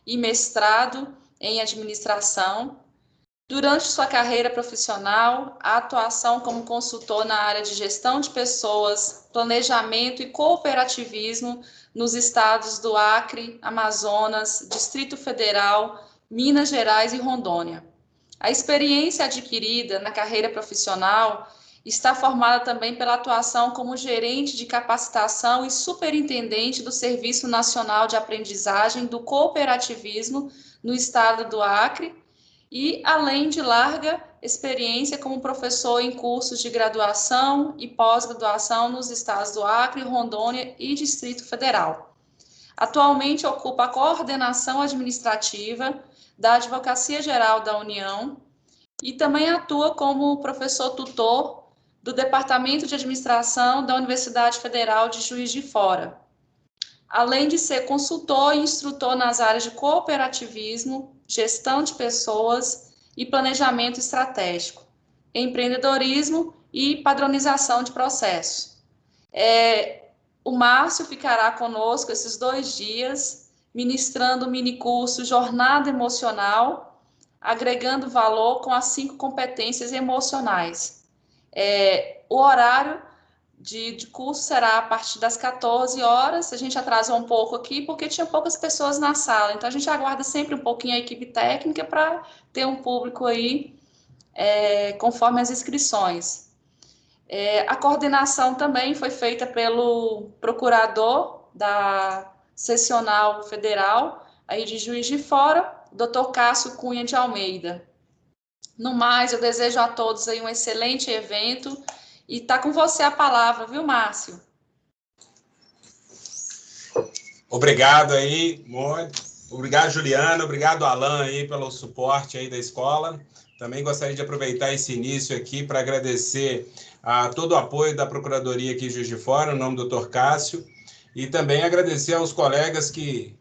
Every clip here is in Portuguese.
e mestrado em administração. Durante sua carreira profissional, a atuação como consultor na área de gestão de pessoas, planejamento e cooperativismo nos estados do Acre, Amazonas, Distrito Federal, Minas Gerais e Rondônia. A experiência adquirida na carreira profissional está formada também pela atuação como gerente de capacitação e superintendente do Serviço Nacional de Aprendizagem do Cooperativismo no estado do Acre, e além de larga experiência como professor em cursos de graduação e pós-graduação nos estados do Acre, Rondônia e Distrito Federal. Atualmente ocupa a coordenação administrativa da Advocacia Geral da União e também atua como professor tutor do Departamento de Administração da Universidade Federal de Juiz de Fora, além de ser consultor e instrutor nas áreas de cooperativismo, gestão de pessoas e planejamento estratégico, empreendedorismo e padronização de processos. O Márcio ficará conosco esses 2 dias, ministrando o minicurso Jornada Emocional, agregando valor com as 5 competências emocionais. O horário de curso será a partir das 14 horas, a gente atrasou um pouco aqui porque tinha poucas pessoas na sala, então a gente aguarda sempre um pouquinho a equipe técnica para ter um público aí conforme as inscrições. A coordenação também foi feita pelo procurador da Seccional Federal aí de Juiz de Fora, Dr. Cássio Cunha de Almeida. No mais, eu desejo a todos aí um excelente evento. E está com você a palavra, viu, Márcio? Obrigado aí, Mônica. Obrigado, Juliana. Obrigado, Alan, aí, pelo suporte aí da escola. Também gostaria de aproveitar esse início aqui para agradecer a todo o apoio da Procuradoria aqui de Juiz de Fora, no nome do Dr. Cássio, e também agradecer aos colegas que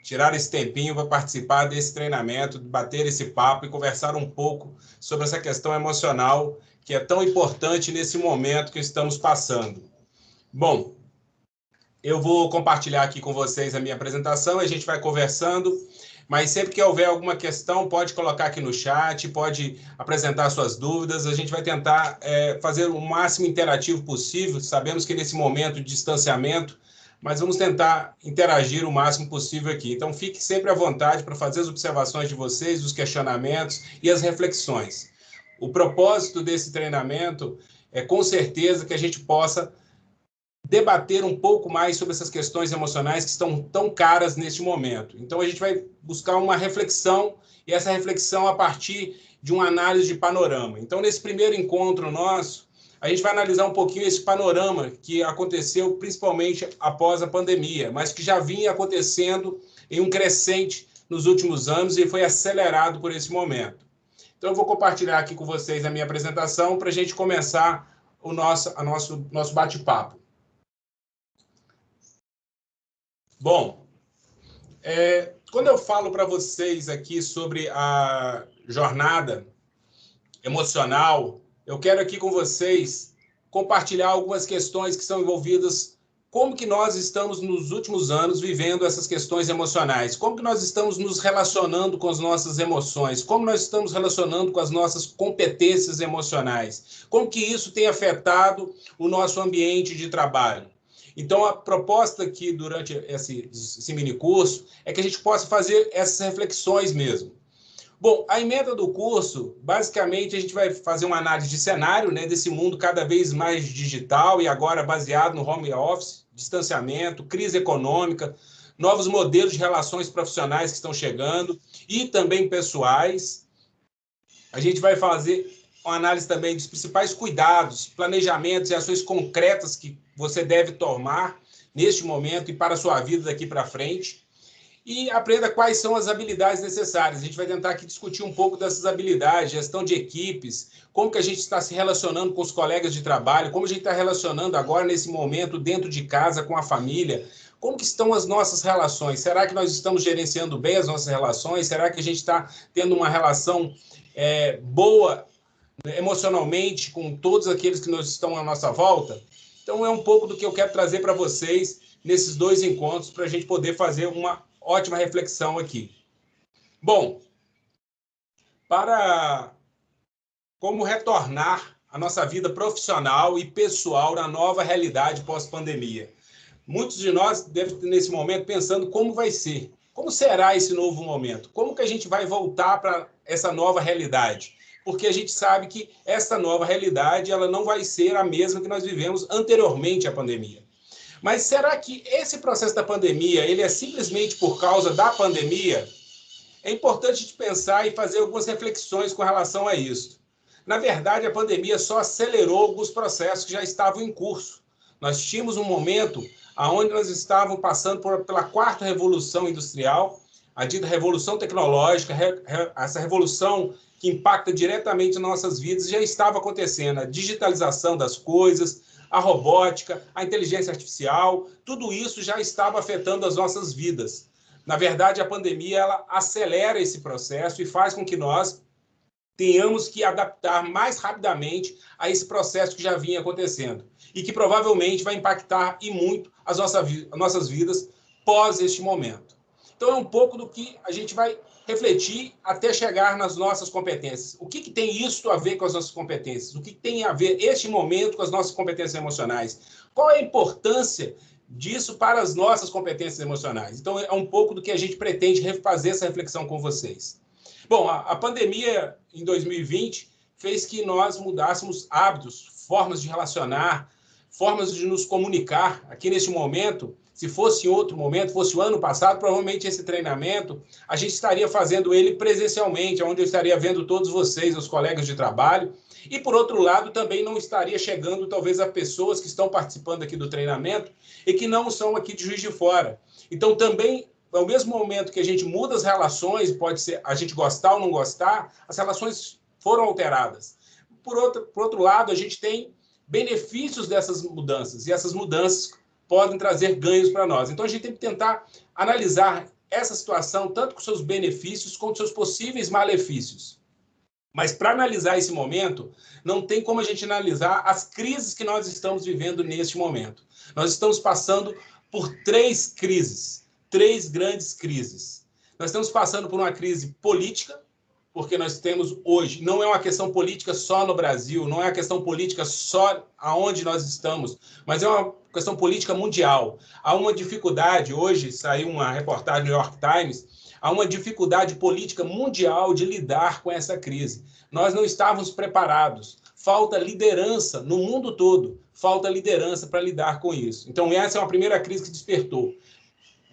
tiraram esse tempinho para participar desse treinamento, bater esse papo e conversar um pouco sobre essa questão emocional que é tão importante nesse momento que estamos passando. Bom, eu vou compartilhar aqui com vocês a minha apresentação, a gente vai conversando, mas sempre que houver alguma questão, pode colocar aqui no chat, pode apresentar suas dúvidas, a gente vai tentar fazer o máximo interativo possível, sabemos que nesse momento de distanciamento, mas vamos tentar interagir o máximo possível aqui. Então, fique sempre à vontade para fazer as observações de vocês, os questionamentos e as reflexões. O propósito desse treinamento é, com certeza, que a gente possa debater um pouco mais sobre essas questões emocionais que estão tão caras neste momento. Então, a gente vai buscar uma reflexão, e essa reflexão a partir de uma análise de panorama. Então, nesse primeiro encontro nosso, a gente vai analisar um pouquinho esse panorama que aconteceu principalmente após a pandemia, mas que já vinha acontecendo em um crescente nos últimos anos e foi acelerado por esse momento. Então, eu vou compartilhar aqui com vocês a minha apresentação para a gente começar o nosso bate-papo. Bom, quando eu falo para vocês aqui sobre a jornada emocional, eu quero aqui com vocês compartilhar algumas questões que são envolvidas, como que nós estamos nos últimos anos vivendo essas questões emocionais, como que nós estamos nos relacionando com as nossas emoções, como nós estamos relacionando com as nossas competências emocionais, como que isso tem afetado o nosso ambiente de trabalho. Então, a proposta aqui durante esse minicurso é que a gente possa fazer essas reflexões mesmo. Bom, a emenda do curso, basicamente, a gente vai fazer uma análise de cenário, né, desse mundo cada vez mais digital e agora baseado no home office, distanciamento, crise econômica, novos modelos de relações profissionais que estão chegando e também pessoais. A gente vai fazer uma análise também dos principais cuidados, planejamentos e ações concretas que você deve tomar neste momento e para a sua vida daqui para frente. E aprenda quais são as habilidades necessárias. A gente vai tentar aqui discutir um pouco dessas habilidades, gestão de equipes, como que a gente está se relacionando com os colegas de trabalho, como a gente está relacionando agora nesse momento dentro de casa com a família, como que estão as nossas relações? Será que nós estamos gerenciando bem as nossas relações? Será que a gente está tendo uma relação boa emocionalmente com todos aqueles que nós estão à nossa volta? Então, é um pouco do que eu quero trazer para vocês nesses 2 encontros, para a gente poder fazer uma ótima reflexão aqui. Bom, para como retornar a nossa vida profissional e pessoal na nova realidade pós-pandemia. Muitos de nós devem estar nesse momento pensando como vai ser, como será esse novo momento, como que a gente vai voltar para essa nova realidade, porque a gente sabe que essa nova realidade ela não vai ser a mesma que nós vivemos anteriormente à pandemia. Mas será que esse processo da pandemia ele é simplesmente por causa da pandemia? É importante a gente pensar e fazer algumas reflexões com relação a isso. Na verdade, a pandemia só acelerou alguns processos que já estavam em curso. Nós tínhamos um momento onde nós estávamos passando pela quarta revolução industrial, a dita revolução tecnológica, essa revolução que impacta diretamente nossas vidas, já estava acontecendo. A digitalização das coisas, a robótica, a inteligência artificial, tudo isso já estava afetando as nossas vidas. Na verdade, a pandemia ela acelera esse processo e faz com que nós tenhamos que adaptar mais rapidamente a esse processo que já vinha acontecendo e que provavelmente vai impactar e muito as nossas vidas pós este momento. Então, é um pouco do que a gente vai refletir até chegar nas nossas competências. O que tem isso a ver com as nossas competências? O que tem a ver este momento com as nossas competências emocionais? Qual é a importância disso para as nossas competências emocionais? Então, é um pouco do que a gente pretende fazer essa reflexão com vocês. Bom, a pandemia em 2020 fez que nós mudássemos hábitos, formas de relacionar, formas de nos comunicar. Aqui neste momento, se fosse em outro momento, fosse o ano passado, provavelmente esse treinamento, a gente estaria fazendo ele presencialmente, onde eu estaria vendo todos vocês, os colegas de trabalho, e por outro lado, também não estaria chegando talvez a pessoas que estão participando aqui do treinamento e que não são aqui de Juiz de Fora. Então, também ao mesmo momento que a gente muda as relações, pode ser a gente gostar ou não gostar, as relações foram alteradas. Por outro lado, a gente tem benefícios dessas mudanças, e essas mudanças podem trazer ganhos para nós. Então, a gente tem que tentar analisar essa situação, tanto com seus benefícios, quanto seus possíveis malefícios. Mas, para analisar esse momento, não tem como a gente analisar as crises que nós estamos vivendo neste momento. Nós estamos passando por 3 crises. 3 grandes crises. Nós estamos passando por uma crise política, porque nós temos hoje, não é uma questão política só no Brasil, não é uma questão política só aonde nós estamos, mas é uma questão política mundial. Há uma dificuldade, hoje saiu uma reportagem no New York Times, há uma dificuldade política mundial de lidar com essa crise. Nós não estávamos preparados. Falta liderança no mundo todo, falta liderança para lidar com isso. Então, essa é uma primeira crise que despertou.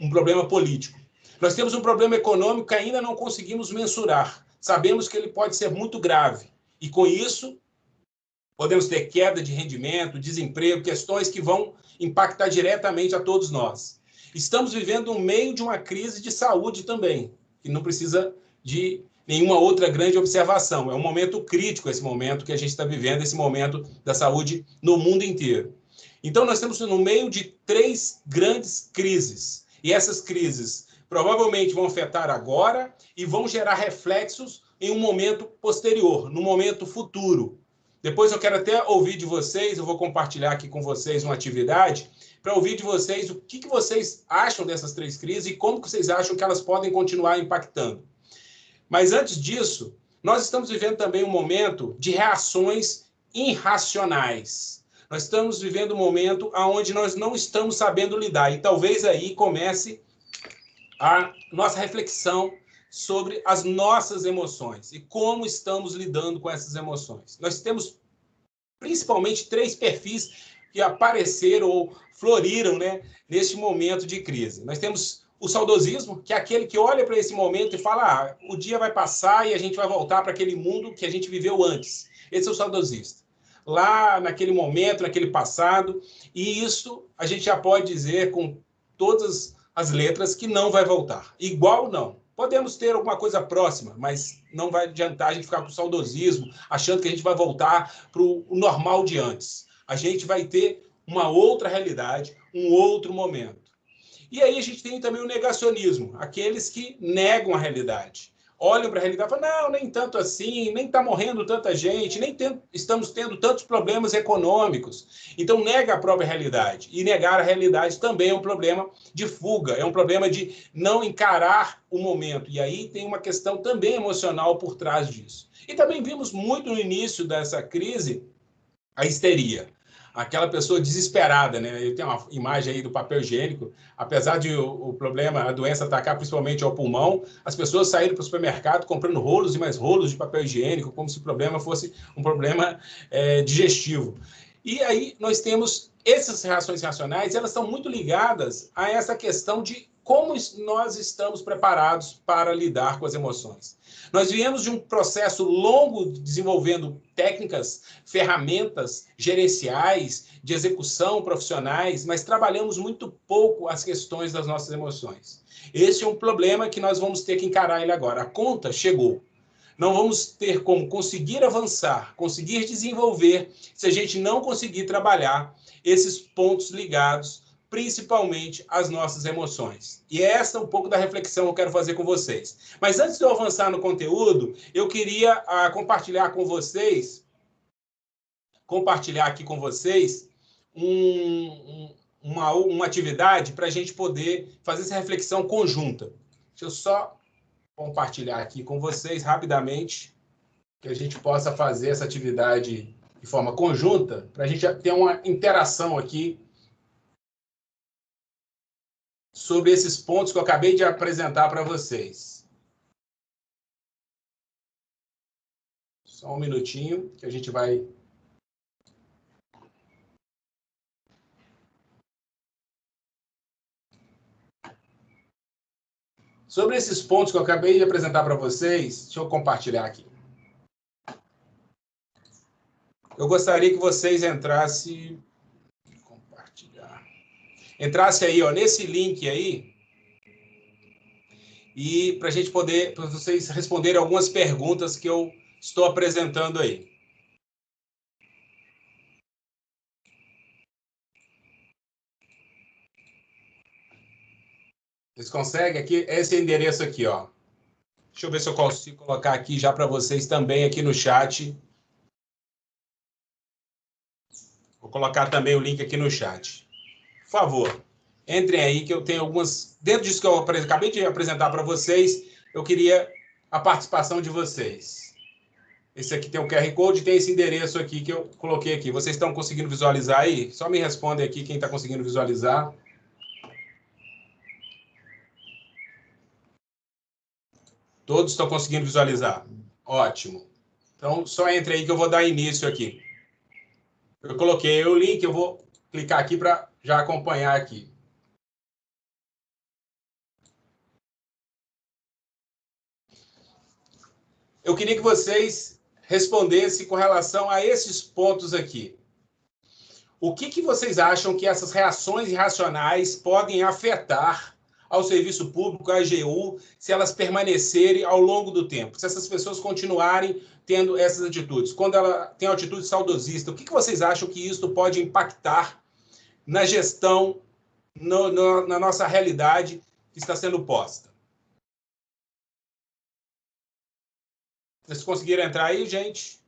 Um problema político. Nós temos um problema econômico que ainda não conseguimos mensurar. Sabemos que ele pode ser muito grave. E, com isso, podemos ter queda de rendimento, desemprego, questões que vão impactar diretamente a todos nós. Estamos vivendo no meio de uma crise de saúde também, que não precisa de nenhuma outra grande observação. É um momento crítico esse momento que a gente está vivendo, esse momento da saúde no mundo inteiro. Então, nós estamos no meio de 3 grandes crises. E essas crises provavelmente vão afetar agora e vão gerar reflexos em um momento posterior, no momento futuro. Depois eu quero até ouvir de vocês, eu vou compartilhar aqui com vocês uma atividade para ouvir de vocês o que vocês acham dessas 3 crises e como que vocês acham que elas podem continuar impactando. Mas antes disso, nós estamos vivendo também um momento de reações irracionais. Nós estamos vivendo um momento onde nós não estamos sabendo lidar. E talvez aí comece a nossa reflexão sobre as nossas emoções e como estamos lidando com essas emoções. Nós temos principalmente 3 perfis que apareceram ou floriram, né, neste momento de crise. Nós temos o saudosismo, que é aquele que olha para esse momento e fala: o dia vai passar e a gente vai voltar para aquele mundo que a gente viveu antes. Esse é o saudosista. Lá naquele momento, naquele passado, e isso a gente já pode dizer com todas as letras que não vai voltar. Igual não. Podemos ter alguma coisa próxima, mas não vai adiantar a gente ficar com saudosismo, achando que a gente vai voltar para o normal de antes. A gente vai ter uma outra realidade, um outro momento. E aí a gente tem também o negacionismo, aqueles que negam a realidade. olham para a realidade e falam, não, nem tanto assim, nem está morrendo tanta gente, nem estamos tendo tantos problemas econômicos. Então, nega a própria realidade. E negar a realidade também é um problema de fuga, é um problema de não encarar o momento. E aí tem uma questão também emocional por trás disso. E também vimos muito no início dessa crise a histeria. Aquela pessoa desesperada, né? Eu tenho uma imagem aí do papel higiênico. Apesar de o problema, a doença atacar principalmente ao pulmão, as pessoas saíram para o supermercado comprando rolos e mais rolos de papel higiênico, como se o problema fosse um problema digestivo. E aí nós temos essas reações racionais, elas estão muito ligadas a essa questão de como nós estamos preparados para lidar com as emoções. Nós viemos de um processo longo desenvolvendo técnicas, ferramentas gerenciais, de execução profissionais, mas trabalhamos muito pouco as questões das nossas emoções. Esse é um problema que nós vamos ter que encarar ele agora. A conta chegou. Não vamos ter como conseguir avançar, conseguir desenvolver, se a gente não conseguir trabalhar esses pontos ligados principalmente as nossas emoções. E essa é um pouco da reflexão que eu quero fazer com vocês. Mas antes de eu avançar no conteúdo, eu queria compartilhar aqui com vocês uma atividade para a gente poder fazer essa reflexão conjunta. Deixa eu só compartilhar aqui com vocês rapidamente, que a gente possa fazer essa atividade de forma conjunta, para a gente ter uma interação aqui sobre esses pontos que eu acabei de apresentar para vocês. Só um minutinho que a gente vai... Sobre esses pontos que eu acabei de apresentar para vocês, deixa eu compartilhar aqui. Eu gostaria que vocês entrassem... Compartilhar. Entrasse aí, ó, nesse link aí, e para a gente poder, para vocês responderem algumas perguntas que eu estou apresentando aí. Vocês conseguem aqui? Esse é o endereço aqui, ó. Deixa eu ver se eu consigo colocar aqui já para vocês também aqui no chat. Vou colocar também o link aqui no chat. Por favor, entrem aí que eu tenho algumas... Dentro disso que eu acabei de apresentar para vocês, eu queria a participação de vocês. Esse aqui tem o QR Code, tem esse endereço aqui que eu coloquei aqui. Vocês estão conseguindo visualizar aí? Só me respondem aqui quem está conseguindo visualizar. Todos estão conseguindo visualizar? Ótimo. Então, só entre aí que eu vou dar início aqui. Eu coloquei o link, eu vou clicar aqui para já acompanhar aqui. Eu queria que vocês respondessem com relação a esses pontos aqui. O que vocês acham que essas reações irracionais podem afetar ao serviço público, à AGU, se elas permanecerem ao longo do tempo? Se essas pessoas continuarem tendo essas atitudes? Quando ela tem uma atitude saudosista, o que vocês acham que isso pode impactar na gestão, na nossa realidade que está sendo posta? Vocês conseguiram entrar aí, gente?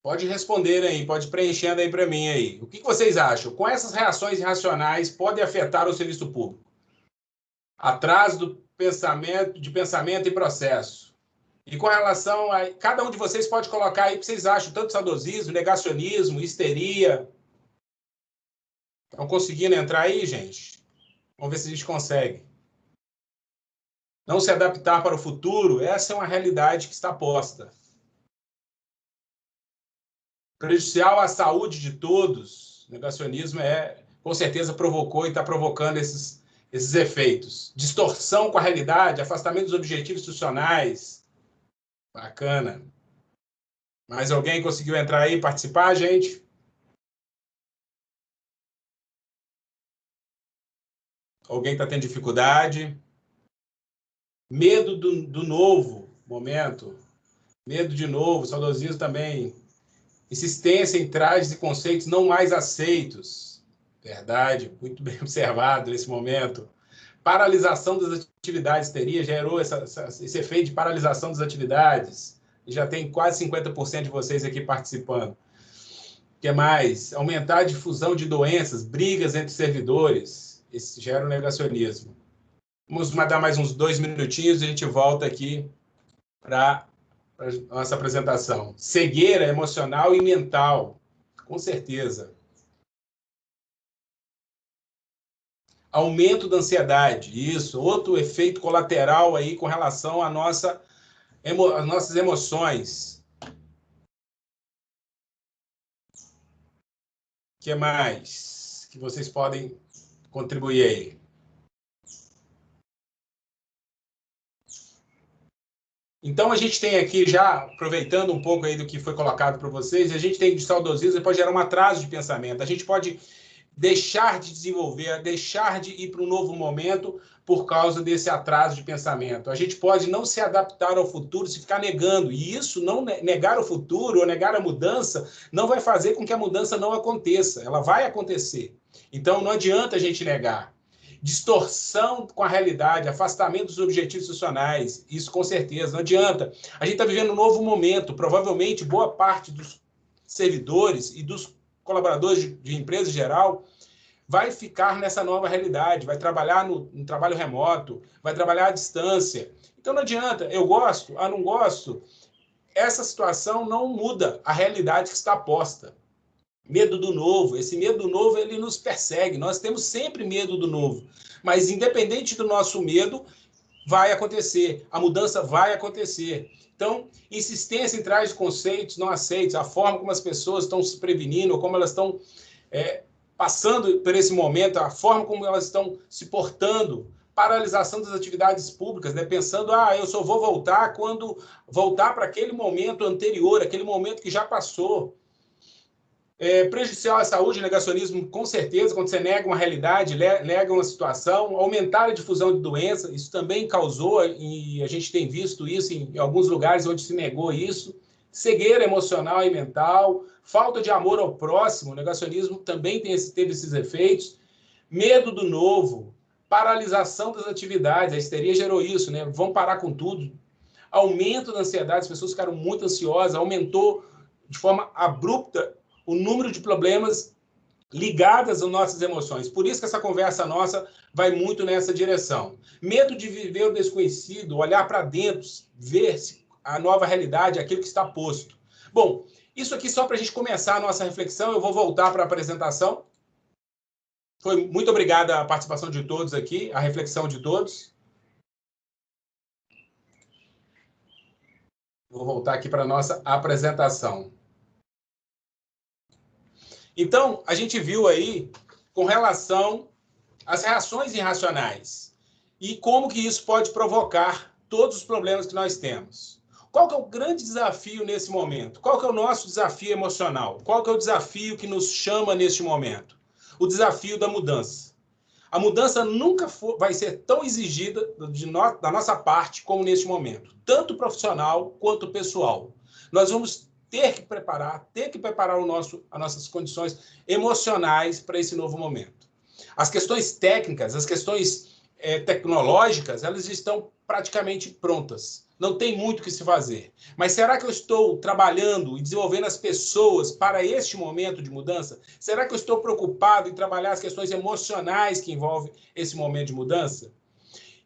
Pode responder aí, pode preenchendo aí para mim aí. O que vocês acham? Com essas reações irracionais podem afetar o serviço público? Atraso do pensamento e processo. E com relação a... Cada um de vocês pode colocar aí o que vocês acham, tanto saudosismo, negacionismo, histeria. Estão conseguindo entrar aí, gente? Vamos ver se a gente consegue. Não se adaptar para o futuro, essa é uma realidade que está posta. Prejudicial à saúde de todos, negacionismo com certeza provocou e está provocando esses efeitos. Distorção com a realidade, afastamento dos objetivos institucionais. Bacana. Mais alguém conseguiu entrar aí e participar, gente? Alguém está tendo dificuldade? Medo do novo momento. Medo de novo, saudosismo também. Insistência em trajes e conceitos não mais aceitos. Verdade, muito bem observado nesse momento. paralisação das atividades gerou esse efeito de paralisação das atividades. Já tem quase 50% de vocês aqui participando. O que mais? Aumentar a difusão de doenças, brigas entre servidores. Isso gera o negacionismo. Vamos dar mais uns 2 minutinhos e a gente volta aqui para a nossa apresentação. Cegueira emocional e mental, com certeza. Aumento da ansiedade, isso, outro efeito colateral aí com relação às nossas emoções. O que mais que vocês podem contribuir aí? Então, a gente tem aqui, já aproveitando um pouco aí do que foi colocado para vocês, a gente tem de saudosismo, pode gerar um atraso de pensamento. A gente pode deixar de desenvolver, deixar de ir para um novo momento por causa desse atraso de pensamento. A gente pode não se adaptar ao futuro se ficar negando. E isso, não negar o futuro ou negar a mudança, não vai fazer com que a mudança não aconteça. Ela vai acontecer. Então, não adianta a gente negar. Distorção com a realidade, afastamento dos objetivos institucionais, isso com certeza, não adianta. A gente está vivendo um novo momento, provavelmente boa parte dos servidores e dos colaboradores de empresa em geral vai ficar nessa nova realidade, vai trabalhar no trabalho remoto, vai trabalhar à distância. Então não adianta, eu gosto, não gosto. Essa situação não muda a realidade que está posta. Medo do novo, esse medo do novo, ele nos persegue, nós temos sempre medo do novo, mas independente do nosso medo, vai acontecer, a mudança vai acontecer. Então, insistência em trás de conceitos não aceitos, a forma como as pessoas estão se prevenindo, ou como elas estão passando por esse momento, a forma como elas estão se portando, paralisação das atividades públicas, né? Pensando, eu só vou voltar quando voltar para aquele momento anterior, aquele momento que já passou. Prejudicial à saúde, negacionismo, com certeza, quando você nega uma realidade, nega uma situação, aumentar a difusão de doença, isso também causou, e a gente tem visto isso em alguns lugares onde se negou isso, cegueira emocional e mental, falta de amor ao próximo, o negacionismo também teve esses efeitos, medo do novo, paralisação das atividades, a histeria gerou isso, né? Vão parar com tudo, aumento da ansiedade, as pessoas ficaram muito ansiosas, aumentou de forma abrupta o número de problemas ligados às nossas emoções. Por isso que essa conversa nossa vai muito nessa direção. Medo de viver o desconhecido, olhar para dentro, ver a nova realidade, aquilo que está posto. Bom, isso aqui só para a gente começar a nossa reflexão, eu vou voltar para a apresentação. Muito obrigado a participação de todos aqui, a reflexão de todos. Vou voltar aqui para a nossa apresentação. Então, a gente viu aí com relação às reações irracionais e como que isso pode provocar todos os problemas que nós temos. Qual que é o grande desafio nesse momento? Qual que é o nosso desafio emocional? Qual que é o desafio que nos chama neste momento? O desafio da mudança. A mudança nunca vai ser tão exigida da nossa parte como neste momento, tanto profissional quanto pessoal. Nós vamos ter que preparar as nossas condições emocionais para esse novo momento. As questões técnicas, as questões tecnológicas, elas estão praticamente prontas. Não tem muito o que se fazer. Mas será que eu estou trabalhando e desenvolvendo as pessoas para este momento de mudança? Será que eu estou preocupado em trabalhar as questões emocionais que envolvem esse momento de mudança?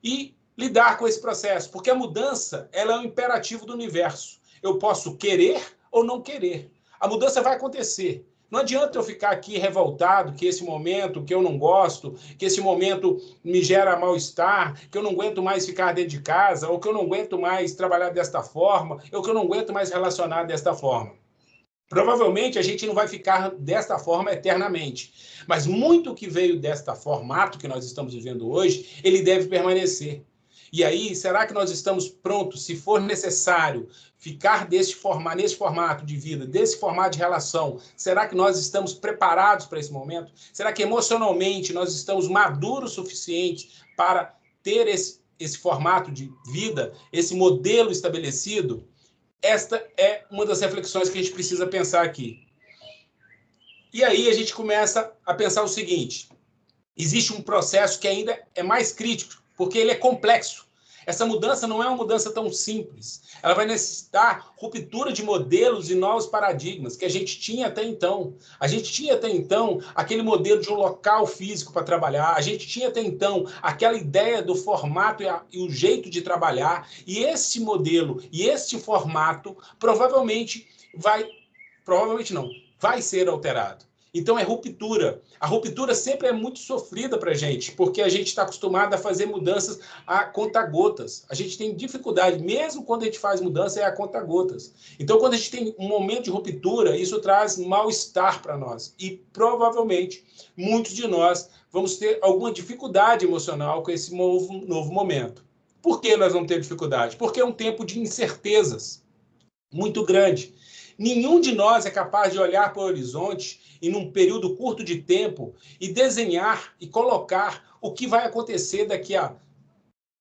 E lidar com esse processo, porque a mudança ela é um imperativo do universo. Eu posso querer ou não querer. A mudança vai acontecer. Não adianta eu ficar aqui revoltado que esse momento que eu não gosto, que esse momento me gera mal-estar, que eu não aguento mais ficar dentro de casa, ou que eu não aguento mais trabalhar desta forma, ou que eu não aguento mais relacionar desta forma. Provavelmente a gente não vai ficar desta forma eternamente, mas muito que veio desta formato que nós estamos vivendo hoje, ele deve permanecer. E aí, será que nós estamos prontos, se for necessário, ficar nesse formato de vida, desse formato de relação? Será que nós estamos preparados para esse momento? Será que emocionalmente nós estamos maduros o suficiente para ter esse formato de vida, esse modelo estabelecido? Esta é uma das reflexões que a gente precisa pensar aqui. E aí a gente começa a pensar o seguinte: existe um processo que ainda é mais crítico, porque ele é complexo. Essa mudança não é uma mudança tão simples. Ela vai necessitar ruptura de modelos e novos paradigmas que a gente tinha até então. A gente tinha até então aquele modelo de um local físico para trabalhar. A gente tinha até então aquela ideia do formato e o jeito de trabalhar. E esse modelo e este formato provavelmente vai ser alterado. Então é ruptura. A ruptura sempre é muito sofrida para a gente, porque a gente está acostumado a fazer mudanças a conta-gotas. A gente tem dificuldade, mesmo quando a gente faz mudança, é a conta-gotas. Então, quando a gente tem um momento de ruptura, isso traz mal-estar para nós. E provavelmente, muitos de nós vamos ter alguma dificuldade emocional com esse novo momento. Por que nós vamos ter dificuldade? Porque é um tempo de incertezas muito grande. Nenhum de nós é capaz de olhar para o horizonte e num período curto de tempo e desenhar e colocar o que vai acontecer daqui a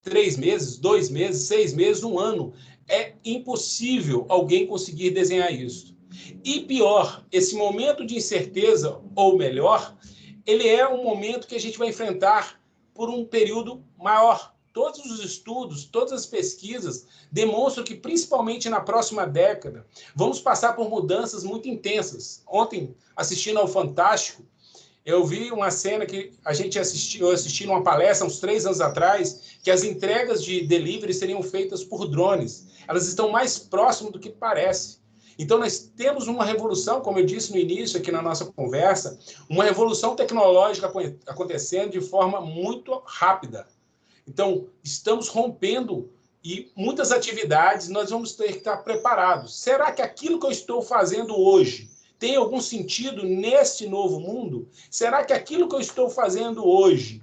3 meses, 2 meses, 6 meses, 1 ano. É impossível alguém conseguir desenhar isso. E pior, esse momento de incerteza, ou melhor, ele é um momento que a gente vai enfrentar por um período maior. Todos os estudos, todas as pesquisas demonstram que, principalmente na próxima década, vamos passar por mudanças muito intensas. Ontem, assistindo ao Fantástico, eu vi uma cena que eu assisti numa palestra uns 3 anos atrás, que as entregas de delivery seriam feitas por drones. Elas estão mais próximas do que parece. Então, nós temos uma revolução, como eu disse no início aqui na nossa conversa, uma revolução tecnológica acontecendo de forma muito rápida. Então, estamos rompendo e muitas atividades nós vamos ter que estar preparados. Será que aquilo que eu estou fazendo hoje tem algum sentido neste novo mundo? Será que aquilo que eu estou fazendo hoje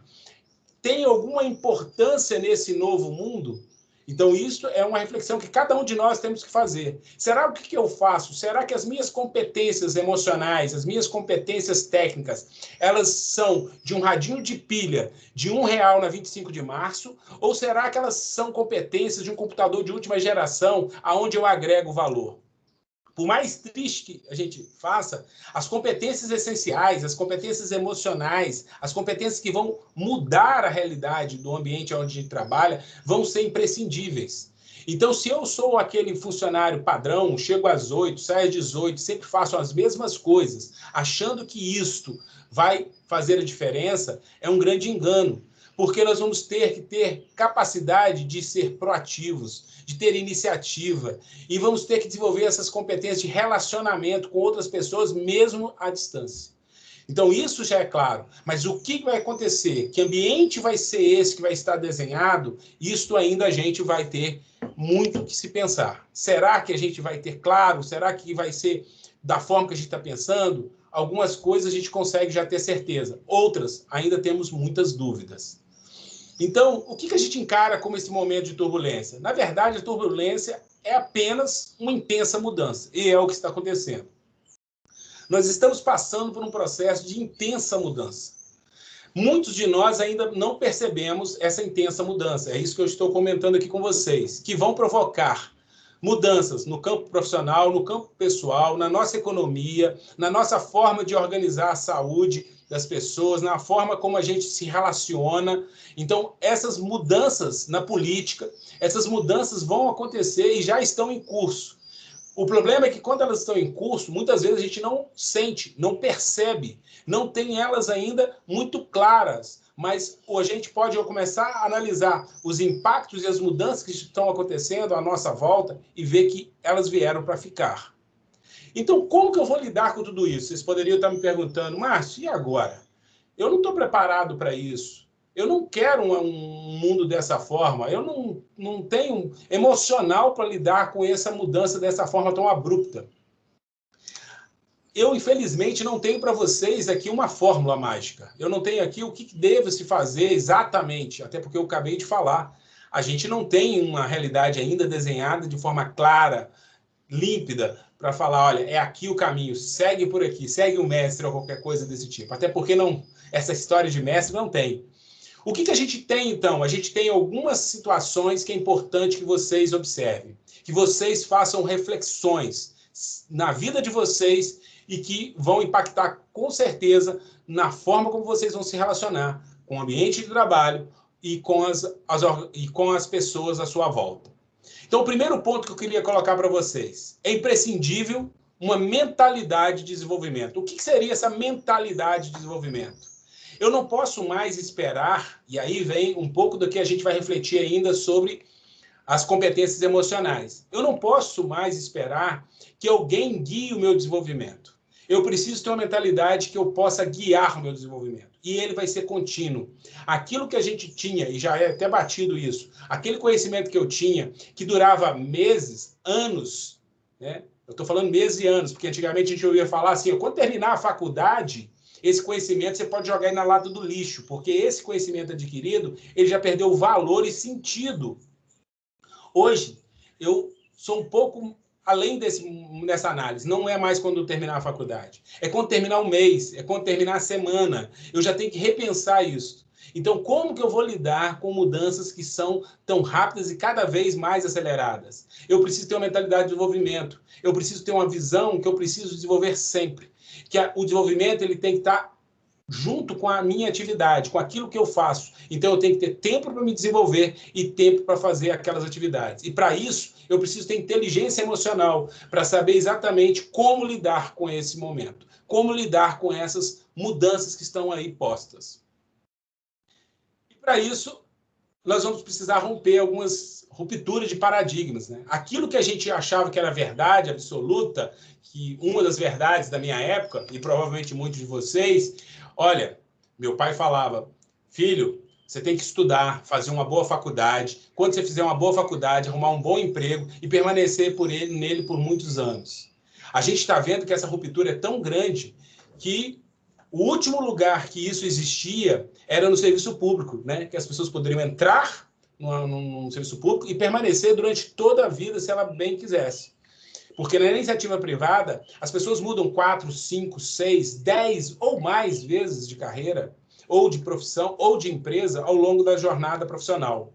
tem alguma importância nesse novo mundo? Então, isso é uma reflexão que cada um de nós temos que fazer. Será o que eu faço? Será que as minhas competências emocionais, as minhas competências técnicas, elas são de um radinho de pilha de R$1 na 25 de março? Ou será que elas são competências de um computador de última geração, aonde eu agrego valor? Por mais triste que a gente faça, as competências essenciais, as competências emocionais, as competências que vão mudar a realidade do ambiente onde a gente trabalha, vão ser imprescindíveis. Então, se eu sou aquele funcionário padrão, chego às 8, saio às 18, sempre faço as mesmas coisas, achando que isto vai fazer a diferença, é um grande engano. Porque nós vamos ter que ter capacidade de ser proativos, de ter iniciativa, e vamos ter que desenvolver essas competências de relacionamento com outras pessoas, mesmo à distância. Então, isso já é claro. Mas o que vai acontecer? Que ambiente vai ser esse que vai estar desenhado? Isto ainda a gente vai ter muito que se pensar. Será que a gente vai ter claro? Será que vai ser da forma que a gente está pensando? Algumas coisas a gente consegue já ter certeza. Outras, ainda temos muitas dúvidas. Então, o que a gente encara como esse momento de turbulência? Na verdade, a turbulência é apenas uma intensa mudança, e é o que está acontecendo. Nós estamos passando por um processo de intensa mudança. Muitos de nós ainda não percebemos essa intensa mudança, é isso que eu estou comentando aqui com vocês, que vão provocar mudanças no campo profissional, no campo pessoal, na nossa economia, na nossa forma de organizar a saúde das pessoas, na forma como a gente se relaciona. Então, essas mudanças na política, essas mudanças vão acontecer e já estão em curso. O problema é que quando elas estão em curso, muitas vezes a gente não sente, não percebe, não tem elas ainda muito claras, mas a gente pode começar a analisar os impactos e as mudanças que estão acontecendo à nossa volta e ver que elas vieram para ficar. Então, como que eu vou lidar com tudo isso? Vocês poderiam estar me perguntando, Márcio, e agora? Eu não estou preparado para isso. Eu não quero um mundo dessa forma. Eu não tenho emocional para lidar com essa mudança dessa forma tão abrupta. Eu, infelizmente, não tenho para vocês aqui uma fórmula mágica. Eu não tenho aqui o que deve se fazer exatamente, até porque eu acabei de falar. A gente não tem uma realidade ainda desenhada de forma clara, límpida, para falar, olha, é aqui o caminho, segue por aqui, segue o mestre ou qualquer coisa desse tipo. Até porque essa história de mestre não tem. O que a gente tem, então? A gente tem algumas situações que é importante que vocês observem, que vocês façam reflexões na vida de vocês e que vão impactar com certeza na forma como vocês vão se relacionar com o ambiente de trabalho e com as pessoas à sua volta. Então, o primeiro ponto que eu queria colocar para vocês: é imprescindível uma mentalidade de desenvolvimento. O que seria essa mentalidade de desenvolvimento? Eu não posso mais esperar, e aí vem um pouco do que a gente vai refletir ainda sobre as competências emocionais. Eu não posso mais esperar que alguém guie o meu desenvolvimento. Eu preciso ter uma mentalidade que eu possa guiar o meu desenvolvimento. E ele vai ser contínuo. Aquilo que a gente tinha, e já é até batido isso, aquele conhecimento que eu tinha, que durava meses, anos, né? Eu estou falando meses e anos, porque antigamente a gente ouvia falar assim, quando terminar a faculdade, esse conhecimento você pode jogar aí na lata do lixo, porque esse conhecimento adquirido, ele já perdeu valor e sentido. Hoje, eu sou um pouco além dessa análise. Não é mais quando terminar a faculdade. É quando terminar o mês, é quando terminar a semana. Eu já tenho que repensar isso. Então, como que eu vou lidar com mudanças que são tão rápidas e cada vez mais aceleradas? Eu preciso ter uma mentalidade de desenvolvimento. Eu preciso ter uma visão que eu preciso desenvolver sempre. Que o desenvolvimento ele tem que estar junto com a minha atividade, com aquilo que eu faço. Então, eu tenho que ter tempo para me desenvolver e tempo para fazer aquelas atividades. E, para isso, eu preciso ter inteligência emocional para saber exatamente como lidar com esse momento, como lidar com essas mudanças que estão aí postas. E, para isso, nós vamos precisar romper algumas rupturas de paradigmas, né? Aquilo que a gente achava que era verdade absoluta, que uma das verdades da minha época, e provavelmente muitos de vocês, olha, meu pai falava, filho, você tem que estudar, fazer uma boa faculdade, quando você fizer uma boa faculdade, arrumar um bom emprego e permanecer nele por muitos anos. A gente está vendo que essa ruptura é tão grande que o último lugar que isso existia era no serviço público, né? Que as pessoas poderiam entrar num serviço público e permanecer durante toda a vida, se ela bem quisesse. Porque na iniciativa privada, as pessoas mudam 4, 5, 6, 10 ou mais vezes de carreira, ou de profissão, ou de empresa ao longo da jornada profissional.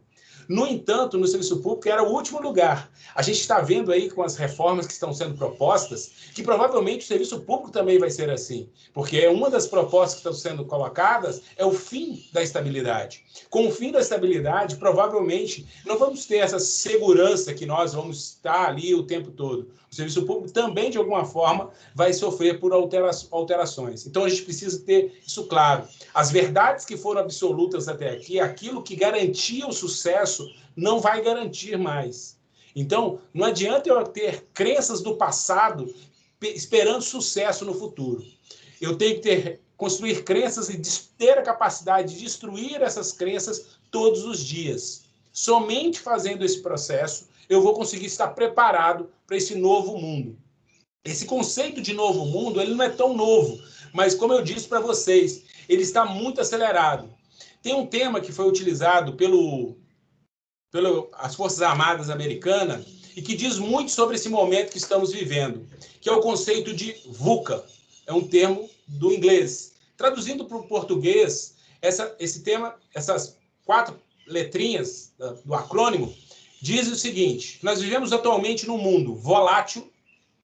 No entanto, no serviço público era o último lugar. A gente está vendo aí com as reformas que estão sendo propostas que provavelmente o serviço público também vai ser assim, porque uma das propostas que estão sendo colocadas é o fim da estabilidade. Com o fim da estabilidade, provavelmente não vamos ter essa segurança que nós vamos estar ali o tempo todo. O serviço público também, de alguma forma, vai sofrer por alterações. Então, a gente precisa ter isso claro. As verdades que foram absolutas até aqui, aquilo que garantia o sucesso, não vai garantir mais. Então, não adianta eu ter crenças do passado esperando sucesso no futuro. Eu tenho que construir crenças e ter a capacidade de destruir essas crenças todos os dias. Somente fazendo esse processo, eu vou conseguir estar preparado para esse novo mundo. Esse conceito de novo mundo, ele não é tão novo, mas como eu disse para vocês, ele está muito acelerado. Tem um tema que foi utilizado pelas Forças Armadas Americanas e que diz muito sobre esse momento que estamos vivendo, que é o conceito de VUCA. É um termo do inglês. Traduzindo para o português, esse tema, essas 4 letrinhas do acrônimo, diz o seguinte: nós vivemos atualmente num mundo volátil.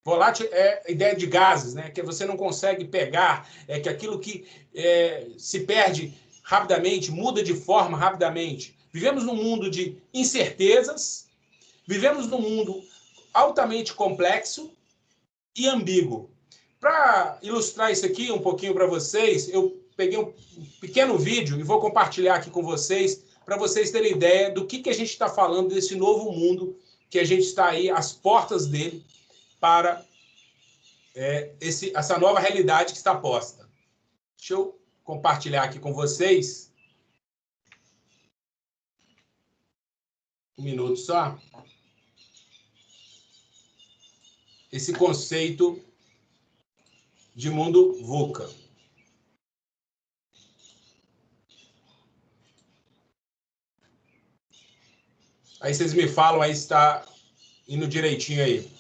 Volátil é a ideia de gases, né? Que você não consegue pegar, que aquilo que se perde rapidamente, muda de forma rapidamente. Vivemos num mundo de incertezas, vivemos num mundo altamente complexo e ambíguo. Para ilustrar isso aqui um pouquinho para vocês, eu peguei um pequeno vídeo e vou compartilhar aqui com vocês, para vocês terem ideia do que a gente está falando desse novo mundo, que a gente está aí às portas dele, para essa nova realidade que está posta. Deixa eu compartilhar aqui com vocês. Um minuto só. Esse conceito de mundo VUCA. Aí vocês me falam aí se está indo direitinho aí.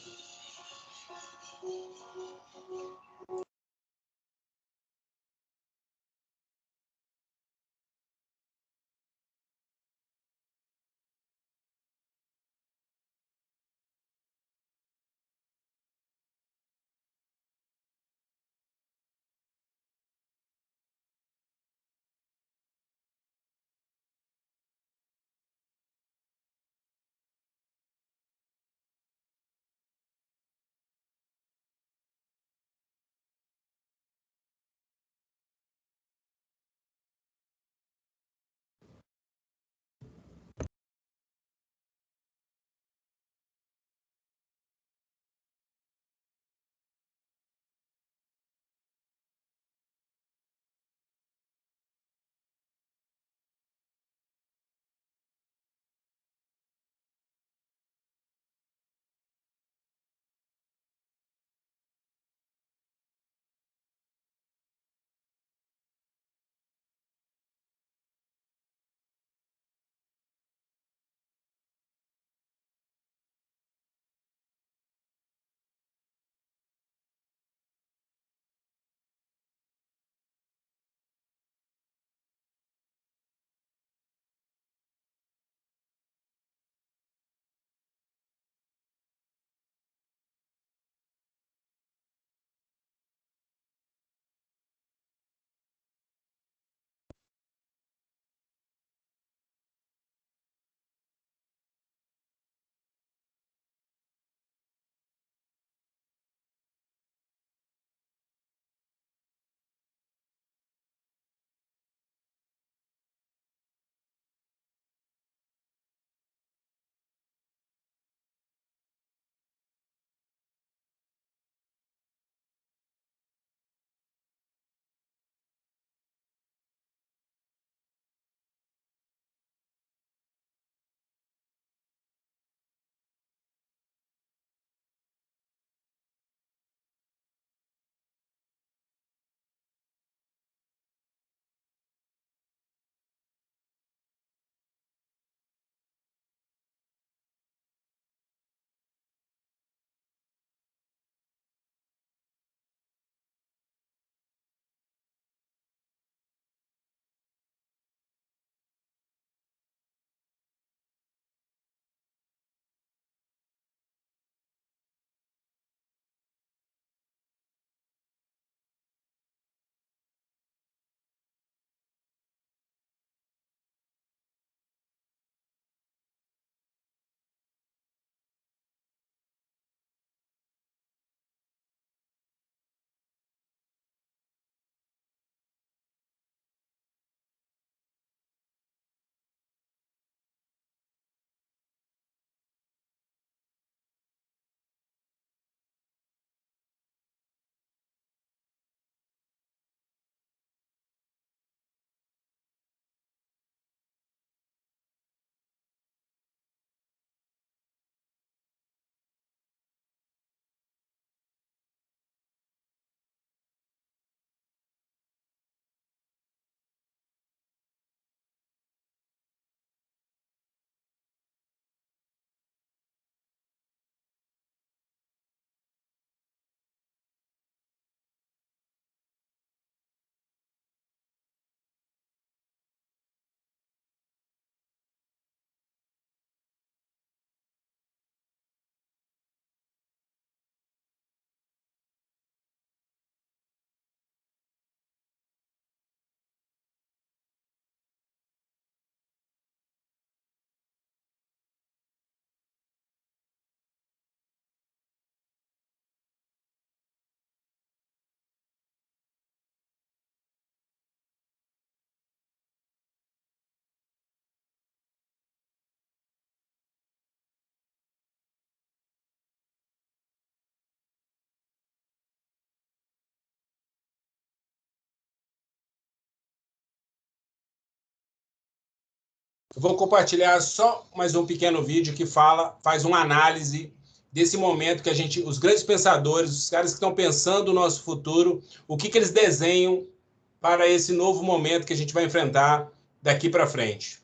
Eu vou compartilhar só mais um pequeno vídeo que faz uma análise desse momento que os grandes pensadores, os caras que estão pensando o nosso futuro, o que eles desenham para esse novo momento que a gente vai enfrentar daqui para frente.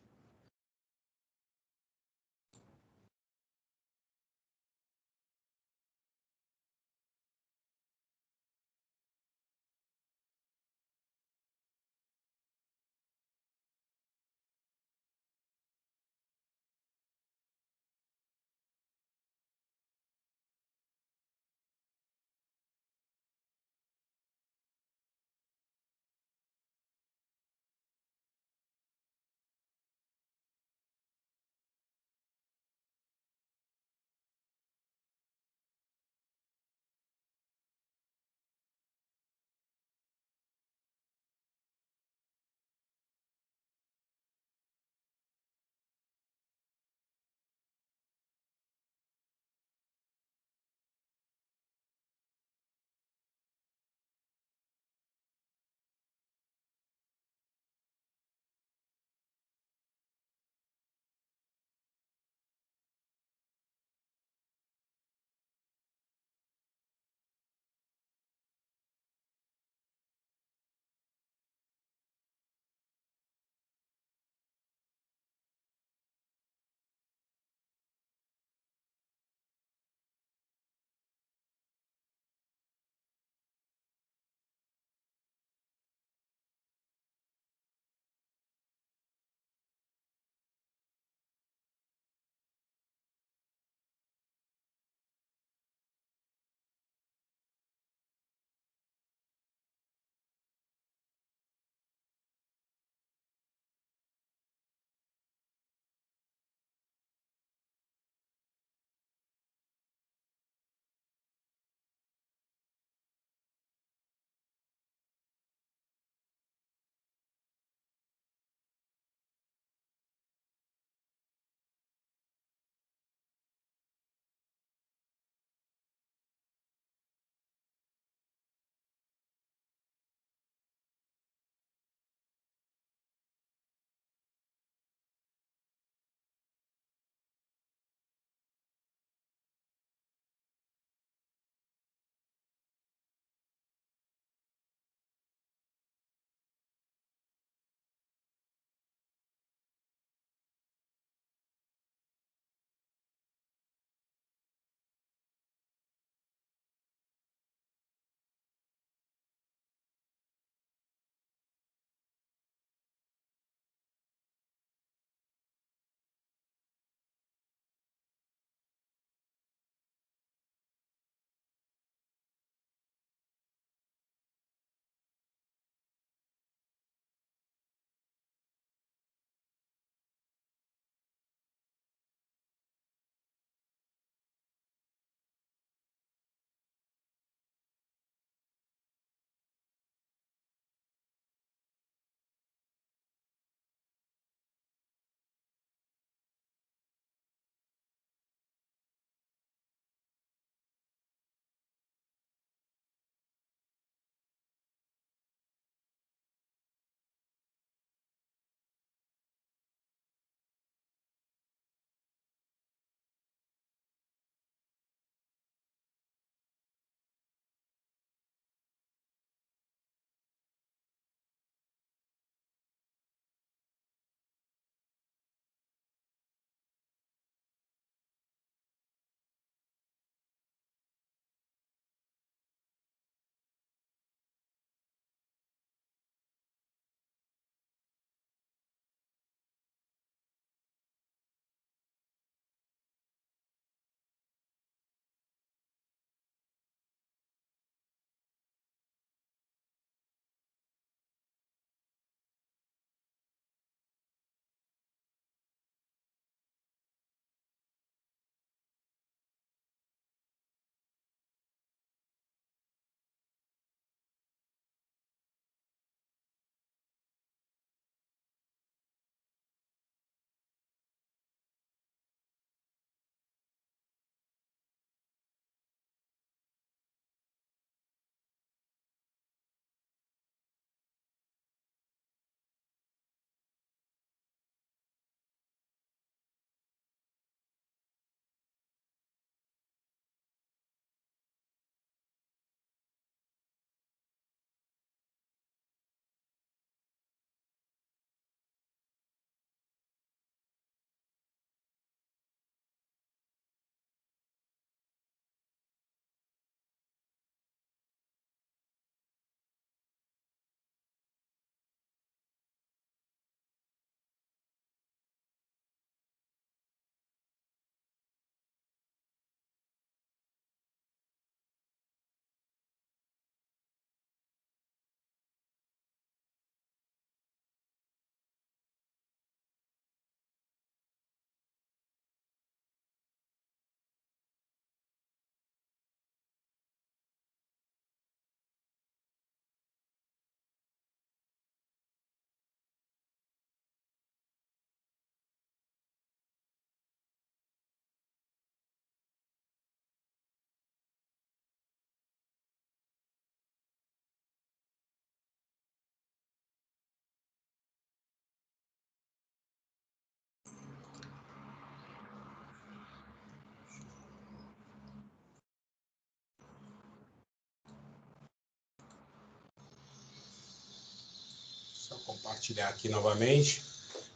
compartilhar aqui novamente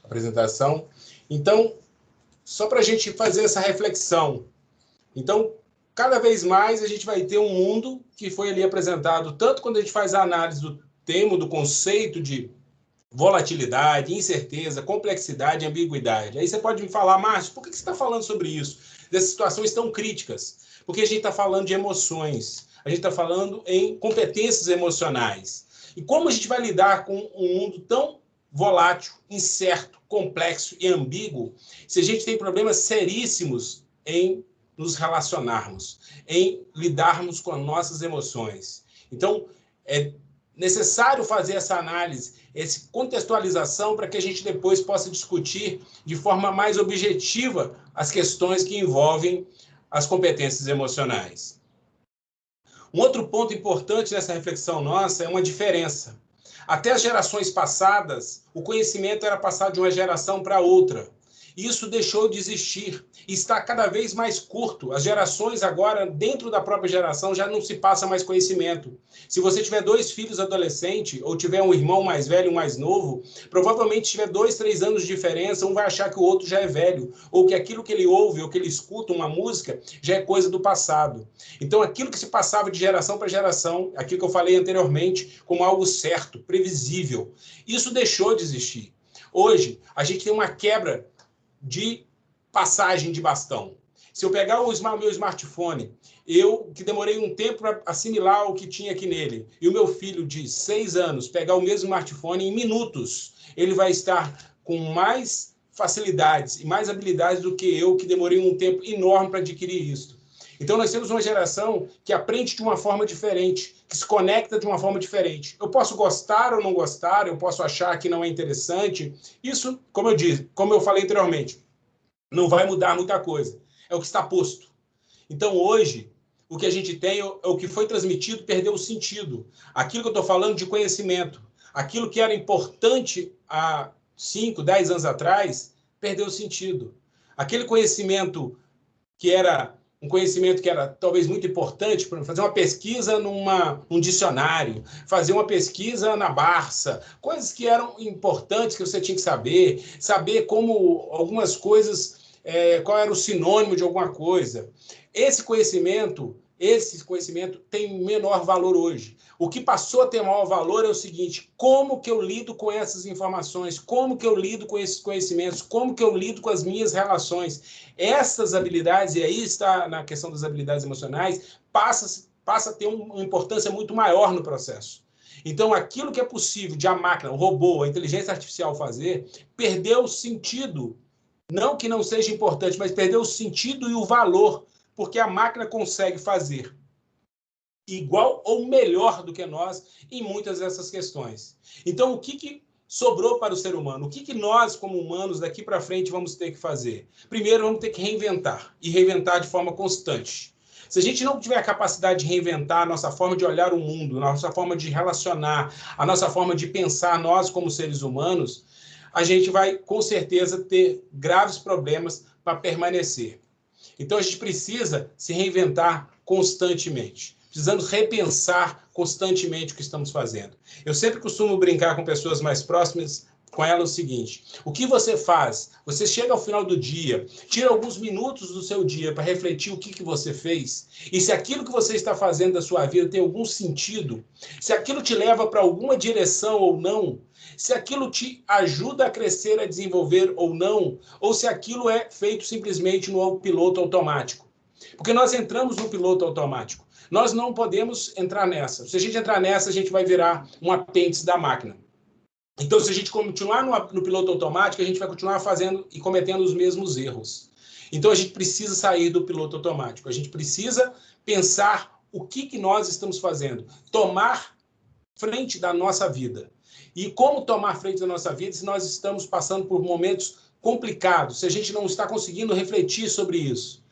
a apresentação. Então, só para a gente fazer essa reflexão. Então, cada vez mais a gente vai ter um mundo que foi ali apresentado, tanto quando a gente faz a análise do termo, do conceito de volatilidade, incerteza, complexidade, ambiguidade. Aí você pode me falar, Márcio, por que você está falando sobre isso? Dessas situações tão críticas? Porque a gente está falando de emoções, a gente está falando em competências emocionais. E como a gente vai lidar com um mundo tão volátil, incerto, complexo e ambíguo, se a gente tem problemas seríssimos em nos relacionarmos, em lidarmos com as nossas emoções. Então, é necessário fazer essa análise, essa contextualização, para que a gente depois possa discutir de forma mais objetiva as questões que envolvem as competências emocionais. Um outro ponto importante nessa reflexão nossa é uma diferença. Até as gerações passadas, o conhecimento era passado de uma geração para outra. Isso deixou de existir e está cada vez mais curto. As gerações agora, dentro da própria geração, já não se passa mais conhecimento. Se você tiver 2 filhos adolescentes ou tiver um irmão mais velho e um mais novo, provavelmente tiver 2, 3 anos de diferença, um vai achar que o outro já é velho, ou que aquilo que ele ouve ou que ele escuta, uma música, já é coisa do passado. Então, aquilo que se passava de geração para geração, aquilo que eu falei anteriormente, como algo certo, previsível, isso deixou de existir. Hoje, a gente tem uma quebra de passagem de bastão. Se eu pegar o meu smartphone, eu que demorei um tempo para assimilar o que tinha aqui nele, e o meu filho de 6 anos pegar o mesmo smartphone, em minutos, ele vai estar com mais facilidades e mais habilidades do que eu, que demorei um tempo enorme para adquirir isso. Então, nós temos uma geração que aprende de uma forma diferente, que se conecta de uma forma diferente. Eu posso gostar ou não gostar, eu posso achar que não é interessante. Isso, como eu falei anteriormente, não vai mudar muita coisa. É o que está posto. Então, hoje, o que a gente tem é o que foi transmitido perdeu o sentido. Aquilo que eu estou falando de conhecimento, aquilo que era importante há 5, 10 anos atrás, perdeu o sentido. Aquele conhecimento que era um conhecimento que era talvez muito importante, para fazer uma pesquisa num dicionário, fazer uma pesquisa na Barça, coisas que eram importantes que você tinha que saber como algumas coisas, qual era o sinônimo de alguma coisa. Esse conhecimento tem menor valor hoje. O que passou a ter maior valor é o seguinte: como que eu lido com essas informações, como que eu lido com esses conhecimentos, como que eu lido com as minhas relações. Essas habilidades, e aí está na questão das habilidades emocionais, passa a ter uma importância muito maior no processo. Então, aquilo que é possível de a máquina, o robô, a inteligência artificial fazer, perdeu o sentido. Não que não seja importante, mas perdeu o sentido e o valor, porque a máquina consegue fazer igual ou melhor do que nós em muitas dessas questões. Então, o que sobrou para o ser humano? O que nós, como humanos, daqui para frente vamos ter que fazer? Primeiro, vamos ter que reinventar, e reinventar de forma constante. Se a gente não tiver a capacidade de reinventar a nossa forma de olhar o mundo, a nossa forma de relacionar, a nossa forma de pensar, nós como seres humanos, a gente vai, com certeza, ter graves problemas para permanecer. Então, a gente precisa se reinventar constantemente. Precisamos repensar constantemente o que estamos fazendo. Eu sempre costumo brincar com pessoas mais próximas com ela o seguinte: o que você faz? Você chega ao final do dia, tira alguns minutos do seu dia para refletir o que você fez, e se aquilo que você está fazendo da sua vida tem algum sentido, se aquilo te leva para alguma direção ou não, se aquilo te ajuda a crescer, a desenvolver ou não, ou se aquilo é feito simplesmente no piloto automático. Porque nós entramos no piloto automático. Nós não podemos entrar nessa. Se a gente entrar nessa, a gente vai virar um apêndice da máquina. Então, se a gente continuar no piloto automático, a gente vai continuar fazendo e cometendo os mesmos erros. Então, a gente precisa sair do piloto automático. A gente precisa pensar o que nós estamos fazendo. Tomar frente da nossa vida. E como tomar frente da nossa vida se nós estamos passando por momentos complicados, se a gente não está conseguindo refletir sobre isso.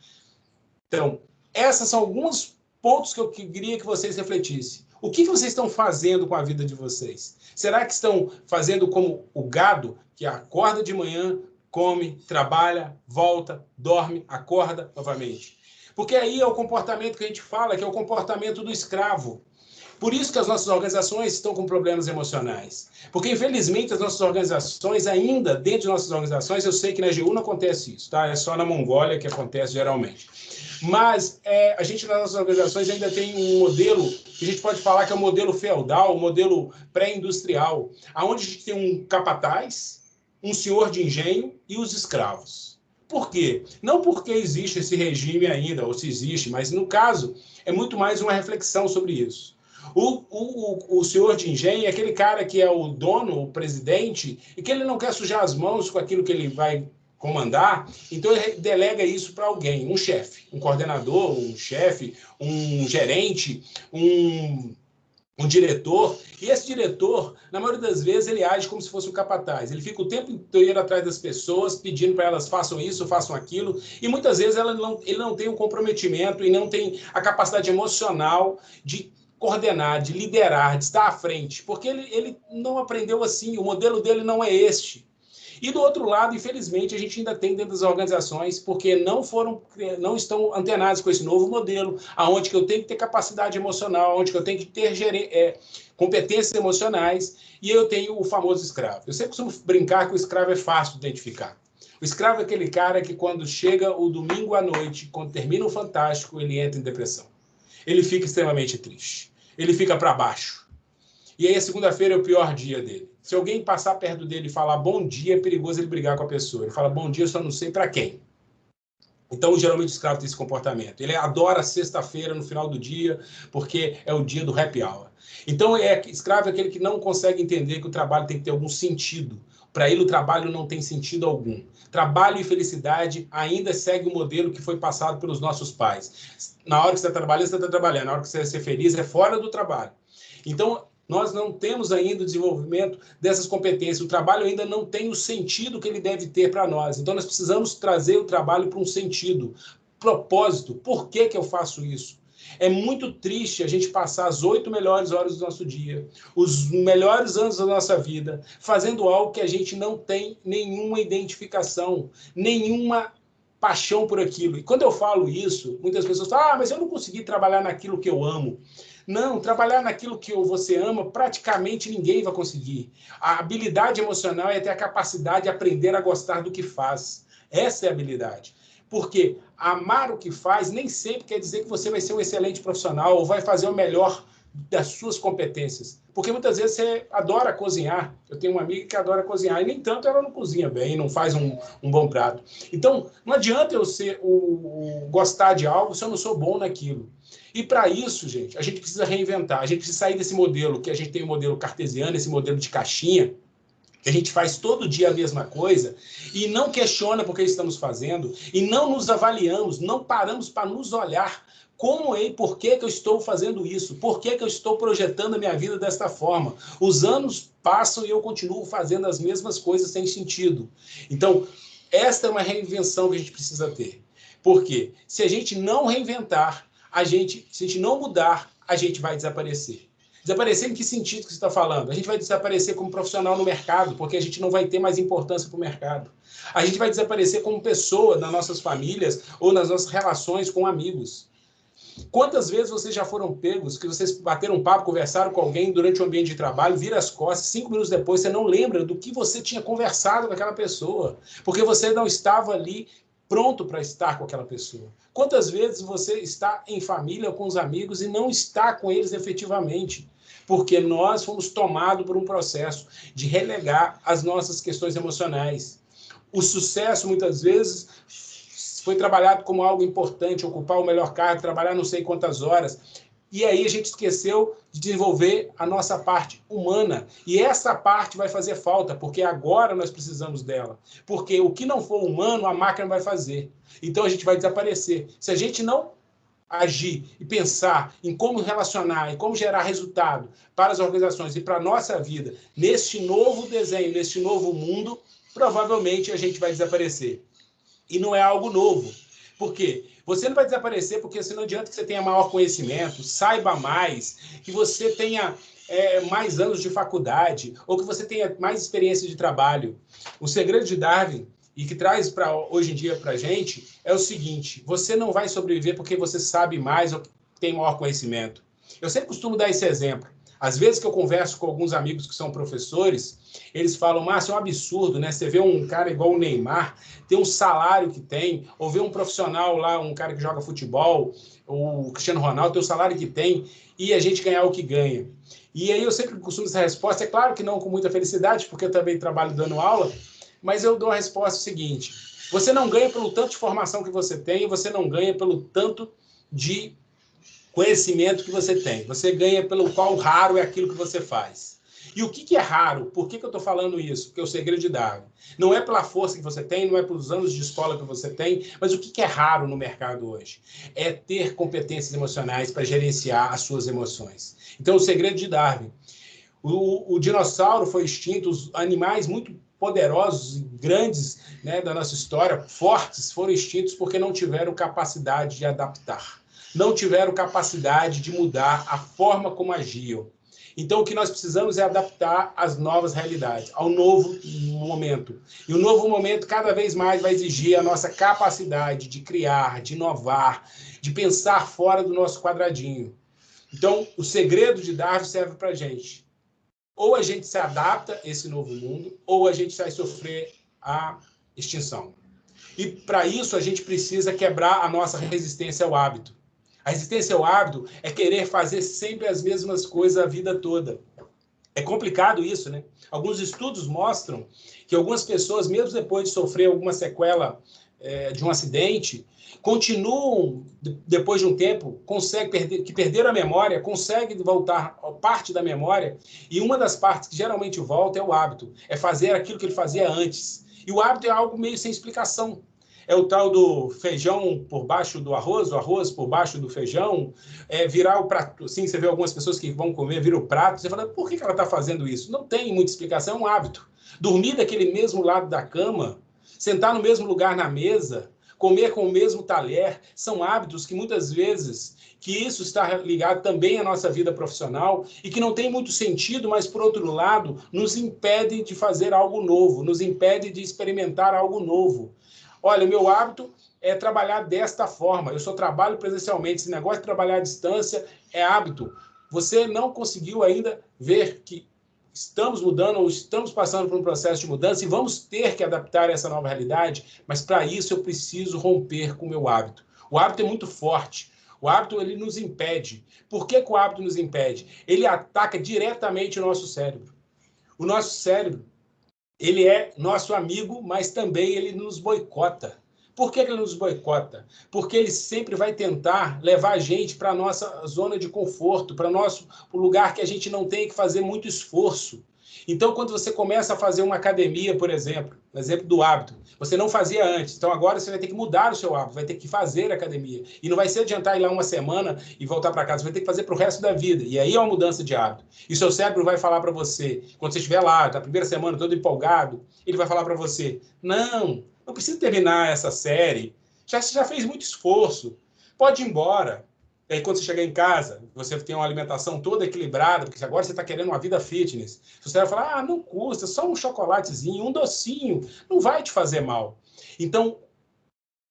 Então, esses são alguns pontos que eu queria que vocês refletissem. O que vocês estão fazendo com a vida de vocês? Será que estão fazendo como o gado, que acorda de manhã, come, trabalha, volta, dorme, acorda novamente? Porque aí é o comportamento que a gente fala, que é o comportamento do escravo. Por isso que as nossas organizações estão com problemas emocionais. Porque, infelizmente, as nossas organizações, ainda dentro de nossas organizações, eu sei que na AGU não acontece isso, tá? É só na Mongólia que acontece geralmente. Mas a gente, nas nossas organizações, ainda tem um modelo que a gente pode falar que é o modelo feudal, o modelo pré-industrial, onde a gente tem um capataz, um senhor de engenho e os escravos. Por quê? Não porque existe esse regime ainda, ou se existe, mas, no caso, é muito mais uma reflexão sobre isso. O senhor de engenho é aquele cara que é o dono, o presidente, e que ele não quer sujar as mãos com aquilo que ele vai comandar, então ele delega isso para alguém, um chefe, um coordenador, um chefe, um gerente, um diretor, e esse diretor, na maioria das vezes, ele age como se fosse um capataz. Ele fica o tempo inteiro atrás das pessoas, pedindo para elas façam isso, façam aquilo, e muitas vezes ele não tem um comprometimento e não tem a capacidade emocional de coordenar, de liderar, de estar à frente, porque ele não aprendeu assim, o modelo dele não é este. E do outro lado, infelizmente, a gente ainda tem dentro das organizações, porque não estão antenados com esse novo modelo, aonde que eu tenho que ter capacidade emocional, onde que eu tenho que ter competências emocionais, e eu tenho o famoso escravo. Eu sempre costumo brincar que o escravo é fácil de identificar. O escravo é aquele cara que, quando chega o domingo à noite, quando termina o Fantástico, ele entra em depressão. Ele fica extremamente triste. Ele fica para baixo. E aí a segunda-feira é o pior dia dele. Se alguém passar perto dele e falar bom dia, é perigoso ele brigar com a pessoa. Ele fala bom dia, eu só não sei para quem. Então, geralmente, o escravo tem esse comportamento. Ele adora sexta-feira, no final do dia, porque é o dia do happy hour. Então, escravo é aquele que não consegue entender que o trabalho tem que ter algum sentido. Para ele, o trabalho não tem sentido algum. Trabalho e felicidade ainda segue o modelo que foi passado pelos nossos pais. Na hora que você está trabalhando, você está trabalhando. Na hora que você vai ser feliz, é fora do trabalho. Então, nós não temos ainda o desenvolvimento dessas competências. O trabalho ainda não tem o sentido que ele deve ter para nós. Então, nós precisamos trazer o trabalho para um sentido, propósito. Por que que eu faço isso? É muito triste a gente passar as 8 melhores horas do nosso dia, os melhores anos da nossa vida, fazendo algo que a gente não tem nenhuma identificação, nenhuma paixão por aquilo. E quando eu falo isso, muitas pessoas falam, mas eu não consegui trabalhar naquilo que eu amo. Não, trabalhar naquilo que você ama, praticamente ninguém vai conseguir. A habilidade emocional é ter a capacidade de aprender a gostar do que faz. Essa é a habilidade. Porque amar o que faz nem sempre quer dizer que você vai ser um excelente profissional ou vai fazer o melhor das suas competências. Porque muitas vezes você adora cozinhar. Eu tenho uma amiga que adora cozinhar e nem tanto ela não cozinha bem, não faz um bom prato. Então, não adianta eu gostar de algo se eu não sou bom naquilo. E para isso, gente, a gente precisa reinventar. A gente precisa sair desse modelo, que a gente tem o modelo cartesiano, esse modelo de caixinha, que a gente faz todo dia a mesma coisa e não questiona por que estamos fazendo e não nos avaliamos, não paramos para nos olhar. Como e por que eu estou fazendo isso? Por que eu estou projetando a minha vida desta forma? Os anos passam e eu continuo fazendo as mesmas coisas sem sentido. Então, esta é uma reinvenção que a gente precisa ter. Por quê? Se a gente não reinventar, se a gente não mudar, a gente vai desaparecer. Desaparecer em que sentido que você está falando? A gente vai desaparecer como profissional no mercado, porque a gente não vai ter mais importância para o mercado. A gente vai desaparecer como pessoa nas nossas famílias ou nas nossas relações com amigos. Quantas vezes vocês já foram pegos, que vocês bateram um papo, conversaram com alguém durante o ambiente de trabalho, vira as costas, 5 minutos depois você não lembra do que você tinha conversado com aquela pessoa, porque você não estava ali pronto para estar com aquela pessoa. Quantas vezes você está em família com os amigos e não está com eles efetivamente? Porque nós fomos tomados por um processo de relegar as nossas questões emocionais. O sucesso, muitas vezes, foi trabalhado como algo importante, ocupar o melhor cargo, trabalhar não sei quantas horas. E aí a gente esqueceu de desenvolver a nossa parte humana. E essa parte vai fazer falta, porque agora nós precisamos dela. Porque o que não for humano, a máquina vai fazer. Então a gente vai desaparecer. Se a gente não agir e pensar em como relacionar, em como gerar resultado para as organizações e para a nossa vida, neste novo desenho, neste novo mundo, provavelmente a gente vai desaparecer. E não é algo novo. Por quê? Você não vai desaparecer porque não adianta que você tenha maior conhecimento, saiba mais, que você tenha mais anos de faculdade, ou que você tenha mais experiência de trabalho. O segredo de Darwin, e que traz hoje em dia para a gente, é o seguinte: você não vai sobreviver porque você sabe mais ou tem maior conhecimento. Eu sempre costumo dar esse exemplo. Às vezes que eu converso com alguns amigos que são professores, eles falam, Márcio, é um absurdo, né? Você vê um cara igual o Neymar, tem um salário que tem, ou vê um profissional lá, um cara que joga futebol, o Cristiano Ronaldo, tem o salário que tem, e a gente ganhar o que ganha. E aí eu sempre costumo essa resposta, é claro que não com muita felicidade, porque eu também trabalho dando aula, mas eu dou a resposta seguinte, você não ganha pelo tanto de formação que você tem, você não ganha pelo tanto de conhecimento que você tem. Você ganha pelo qual raro é aquilo que você faz. E o que é raro? Por que eu estou falando isso? Porque é o segredo de Darwin. Não é pela força que você tem, não é pelos anos de escola que você tem, mas o que é raro no mercado hoje? É ter competências emocionais para gerenciar as suas emoções. Então, o segredo de Darwin. O dinossauro foi extinto, os animais muito poderosos e grandes, né, da nossa história, fortes, foram extintos porque não tiveram capacidade de adaptar. Não tiveram capacidade de mudar a forma como agiam. Então, o que nós precisamos é adaptar às novas realidades, ao novo momento. E o novo momento, cada vez mais, vai exigir a nossa capacidade de criar, de inovar, de pensar fora do nosso quadradinho. Então, o segredo de Darwin serve para a gente. Ou a gente se adapta a esse novo mundo, ou a gente vai sofrer a extinção. E, para isso, a gente precisa quebrar a nossa resistência ao hábito. A resistência ao hábito é querer fazer sempre as mesmas coisas a vida toda. É complicado isso, né? Alguns estudos mostram que algumas pessoas, mesmo depois de sofrer alguma sequela de um acidente, continuam, depois de um tempo, que perderam a memória, conseguem voltar a parte da memória, e uma das partes que geralmente volta é o hábito, é fazer aquilo que ele fazia antes. E o hábito é algo meio sem explicação. É o tal do feijão por baixo do arroz, o arroz por baixo do feijão, virar o prato. Sim, você vê algumas pessoas que vão comer, viram o prato, você fala, por que ela está fazendo isso? Não tem muita explicação, é um hábito. Dormir daquele mesmo lado da cama, sentar no mesmo lugar na mesa, comer com o mesmo talher, são hábitos que muitas vezes, que isso está ligado também à nossa vida profissional e que não tem muito sentido, mas, por outro lado, nos impede de fazer algo novo, nos impede de experimentar algo novo. Olha, o meu hábito é trabalhar desta forma. Eu só trabalho presencialmente. Esse negócio de trabalhar à distância é hábito. Você não conseguiu ainda ver que estamos mudando ou estamos passando por um processo de mudança e vamos ter que adaptar a essa nova realidade, mas para isso eu preciso romper com o meu hábito. O hábito é muito forte. O hábito, ele nos impede. Por que o hábito nos impede? Ele ataca diretamente o nosso cérebro. O nosso cérebro, ele é nosso amigo, mas também ele nos boicota. Por que ele nos boicota? Porque ele sempre vai tentar levar a gente para a nossa zona de conforto, para o lugar que a gente não tem que fazer muito esforço. Então, quando você começa a fazer uma academia, por exemplo, no exemplo do hábito, você não fazia antes, então agora você vai ter que mudar o seu hábito, vai ter que fazer academia. E não vai ser adiantar ir lá uma semana e voltar para casa, você vai ter que fazer para o resto da vida. E aí é uma mudança de hábito. E o seu cérebro vai falar para você, quando você estiver lá, na primeira semana, todo empolgado, ele vai falar para você, não precisa terminar essa série, você já fez muito esforço, pode ir embora. E aí, quando você chegar em casa, você tem uma alimentação toda equilibrada, porque agora você está querendo uma vida fitness. Você vai falar, não custa, só um chocolatezinho, um docinho, não vai te fazer mal. Então,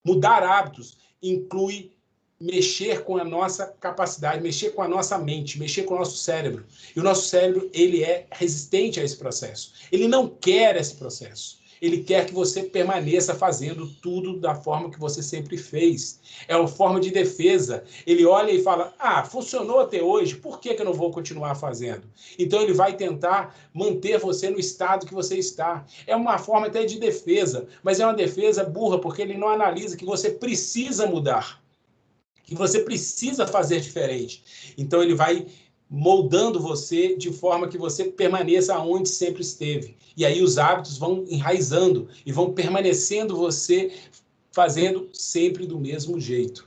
mudar hábitos inclui mexer com a nossa capacidade, mexer com a nossa mente, mexer com o nosso cérebro. E o nosso cérebro, ele é resistente a esse processo. Ele não quer esse processo. Ele quer que você permaneça fazendo tudo da forma que você sempre fez. É uma forma de defesa. Ele olha e fala, funcionou até hoje, por que eu não vou continuar fazendo? Então ele vai tentar manter você no estado que você está. É uma forma até de defesa, mas é uma defesa burra, porque ele não analisa que você precisa mudar, que você precisa fazer diferente. Então ele vai moldando você de forma que você permaneça onde sempre esteve. E aí os hábitos vão enraizando e vão permanecendo você fazendo sempre do mesmo jeito.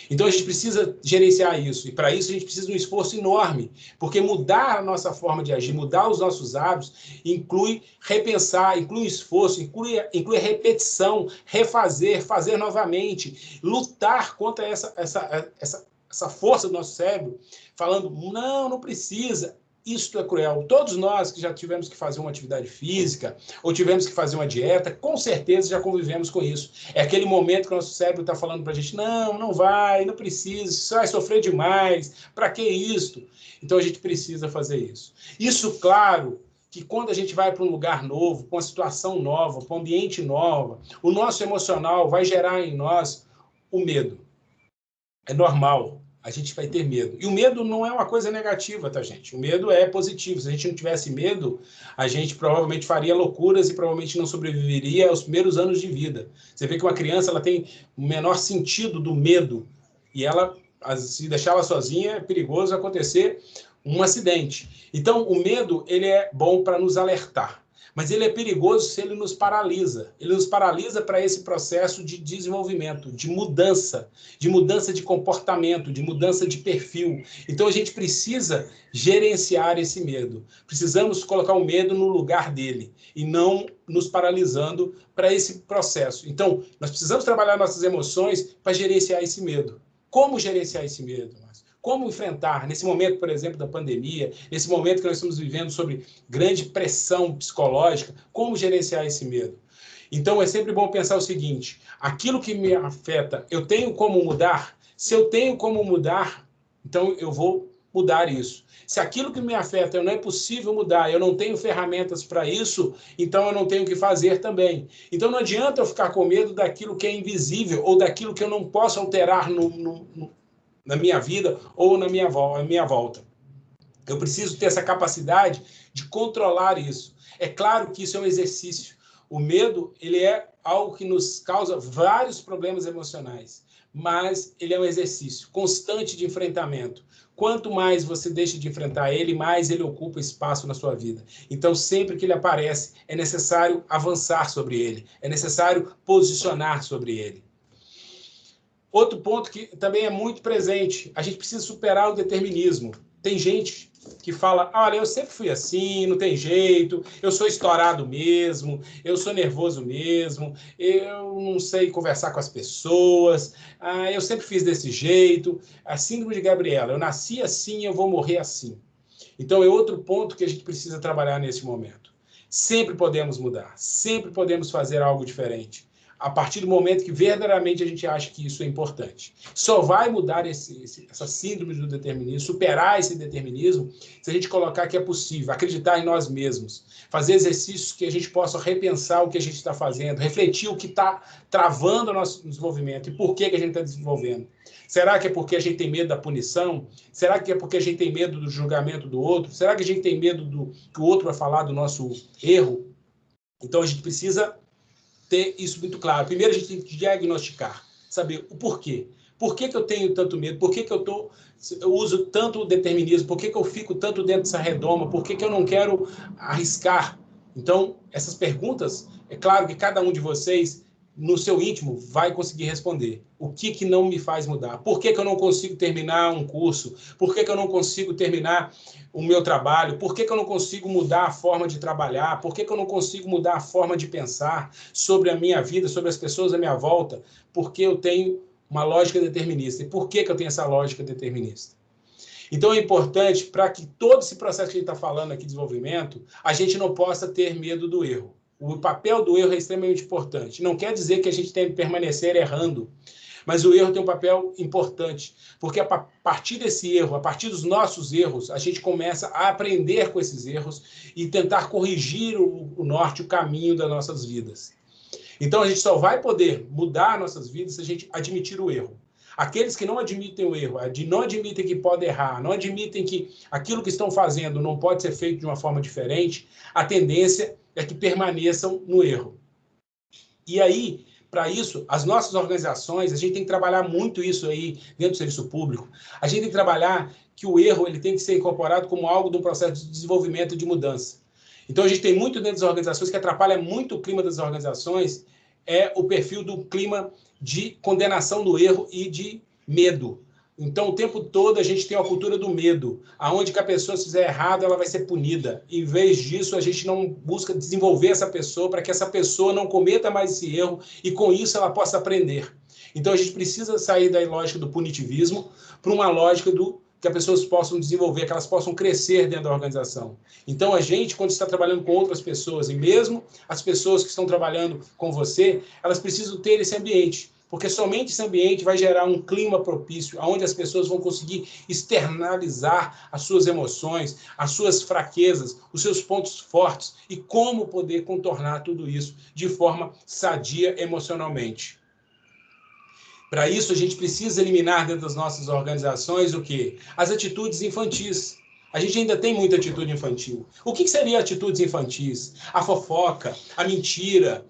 Então a gente precisa gerenciar isso, e para isso a gente precisa de um esforço enorme, porque mudar a nossa forma de agir, mudar os nossos hábitos, inclui repensar, inclui esforço, inclui repetição, refazer, fazer novamente, lutar contra essa força do nosso cérebro, falando, não precisa. Isto é cruel. Todos nós que já tivemos que fazer uma atividade física ou tivemos que fazer uma dieta, com certeza já convivemos com isso. É aquele momento que o nosso cérebro está falando para a gente, não, não vai, não precisa, você vai sofrer demais, para que isso? Então a gente precisa fazer isso. Isso, claro, que quando a gente vai para um lugar novo, para uma situação nova, para um ambiente novo, o nosso emocional vai gerar em nós o medo. É normal. A gente vai ter medo. E o medo não é uma coisa negativa, tá, gente? O medo é positivo. Se a gente não tivesse medo, a gente provavelmente faria loucuras e provavelmente não sobreviveria aos primeiros anos de vida. Você vê que uma criança ela tem o menor sentido do medo. E ela, se deixar ela sozinha, é perigoso acontecer um acidente. Então, o medo ele é bom para nos alertar. Mas ele é perigoso se ele nos paralisa. Ele nos paralisa para esse processo de desenvolvimento, de mudança de comportamento, de mudança de perfil. Então, a gente precisa gerenciar esse medo. Precisamos colocar o medo no lugar dele e não nos paralisando para esse processo. Então, nós precisamos trabalhar nossas emoções para gerenciar esse medo. Como gerenciar esse medo? Como enfrentar, nesse momento, por exemplo, da pandemia, nesse momento que nós estamos vivendo sobre grande pressão psicológica, como gerenciar esse medo? Então, é sempre bom pensar o seguinte, aquilo que me afeta, eu tenho como mudar? Se eu tenho como mudar, então eu vou mudar isso. Se aquilo que me afeta não é possível mudar, eu não tenho ferramentas para isso, então eu não tenho o que fazer também. Então, não adianta eu ficar com medo daquilo que é invisível ou daquilo que eu não posso alterar na minha vida ou na minha volta. Eu preciso ter essa capacidade de controlar isso. É claro que isso é um exercício. O medo, ele é algo que nos causa vários problemas emocionais, mas ele é um exercício constante de enfrentamento. Quanto mais você deixa de enfrentar ele, mais ele ocupa espaço na sua vida. Então, sempre que ele aparece, é necessário avançar sobre ele, é necessário posicionar sobre ele. Outro ponto que também é muito presente, a gente precisa superar o determinismo. Tem gente que fala, olha, eu sempre fui assim, não tem jeito, eu sou estourado mesmo, eu sou nervoso mesmo, eu não sei conversar com as pessoas, eu sempre fiz desse jeito. A síndrome de Gabriela, eu nasci assim, eu vou morrer assim. Então é outro ponto que a gente precisa trabalhar nesse momento. Sempre podemos mudar, sempre podemos fazer algo diferente. A partir do momento que verdadeiramente a gente acha que isso é importante. Só vai mudar essa síndrome do determinismo, superar esse determinismo, se a gente colocar que é possível, acreditar em nós mesmos, fazer exercícios que a gente possa repensar o que a gente está fazendo, refletir o que está travando o nosso desenvolvimento e por que a gente está desenvolvendo. Será que é porque a gente tem medo da punição? Será que é porque a gente tem medo do julgamento do outro? Será que a gente tem medo do que o outro vai falar do nosso erro? Então a gente precisa ter isso muito claro. Primeiro, a gente tem que diagnosticar, saber o porquê. Por que eu tenho tanto medo? Por que eu uso tanto o determinismo? Por que eu fico tanto dentro dessa redoma? Por que eu não quero arriscar? Então, essas perguntas, é claro que cada um de vocês, no seu íntimo, vai conseguir responder. O que não me faz mudar? Por que eu não consigo terminar um curso? Por que eu não consigo terminar o meu trabalho? Por que eu não consigo mudar a forma de trabalhar? Por que eu não consigo mudar a forma de pensar sobre a minha vida, sobre as pessoas à minha volta? Porque eu tenho uma lógica determinista. E por que eu tenho essa lógica determinista? Então é importante, para que todo esse processo que a gente está falando aqui de desenvolvimento, a gente não possa ter medo do erro. O papel do erro é extremamente importante. Não quer dizer que a gente tem que permanecer errando, mas o erro tem um papel importante, porque a partir desse erro, a partir dos nossos erros, a gente começa a aprender com esses erros e tentar corrigir o norte, o caminho das nossas vidas. Então, a gente só vai poder mudar nossas vidas se a gente admitir o erro. Aqueles que não admitem o erro, não admitem que podem errar, não admitem que aquilo que estão fazendo não pode ser feito de uma forma diferente, a tendência é que permaneçam no erro. E aí, para isso, as nossas organizações, a gente tem que trabalhar muito isso aí dentro do serviço público. A gente tem que trabalhar que o erro ele tem que ser incorporado como algo de um processo de desenvolvimento e de mudança. Então, a gente tem muito dentro das organizações que atrapalha muito o clima das organizações, é o perfil do clima de condenação do erro e de medo. Então, o tempo todo a gente tem a cultura do medo, aonde que a pessoa, se fizer errado, ela vai ser punida. Em vez disso, a gente não busca desenvolver essa pessoa para que essa pessoa não cometa mais esse erro e, com isso, ela possa aprender. Então, a gente precisa sair da lógica do punitivismo para uma lógica do que as pessoas possam desenvolver, que elas possam crescer dentro da organização. Então, a gente, quando está trabalhando com outras pessoas, e mesmo as pessoas que estão trabalhando com você, elas precisam ter esse ambiente, porque somente esse ambiente vai gerar um clima propício, onde as pessoas vão conseguir externalizar as suas emoções, as suas fraquezas, os seus pontos fortes, e como poder contornar tudo isso de forma sadia emocionalmente. Para isso, a gente precisa eliminar dentro das nossas organizações o quê? As atitudes infantis. A gente ainda tem muita atitude infantil. O que seria atitudes infantis? A fofoca, a mentira,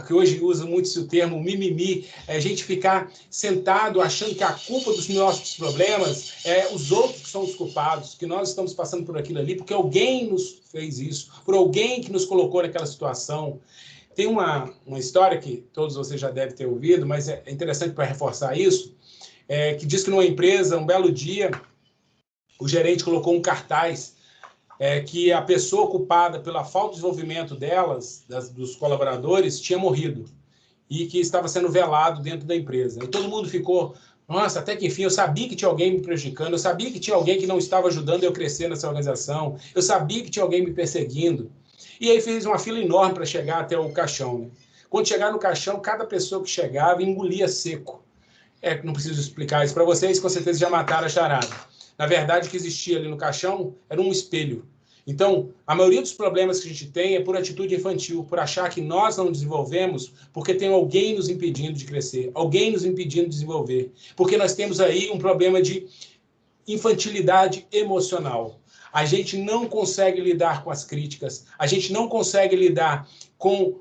que hoje usa muito esse termo, mimimi, a gente ficar sentado achando que a culpa dos nossos problemas é os outros que são os culpados, que nós estamos passando por aquilo ali, porque alguém nos fez isso, por alguém que nos colocou naquela situação. Tem uma história que todos vocês já devem ter ouvido, mas é interessante para reforçar isso, que diz que numa empresa, um belo dia, o gerente colocou um cartaz que a pessoa culpada pela falta de desenvolvimento dos colaboradores, tinha morrido e que estava sendo velado dentro da empresa. E todo mundo ficou, nossa, até que enfim, eu sabia que tinha alguém me prejudicando, eu sabia que tinha alguém que não estava ajudando eu a crescer nessa organização, eu sabia que tinha alguém me perseguindo. E aí fez uma fila enorme para chegar até o caixão. Né? Quando chegar no caixão, cada pessoa que chegava engolia seco. Não preciso explicar isso para vocês, com certeza já mataram a charada. Na verdade, o que existia ali no caixão era um espelho. Então, a maioria dos problemas que a gente tem é por atitude infantil, por achar que nós não desenvolvemos porque tem alguém nos impedindo de crescer, alguém nos impedindo de desenvolver. Porque nós temos aí um problema de infantilidade emocional. A gente não consegue lidar com as críticas, a gente não consegue lidar com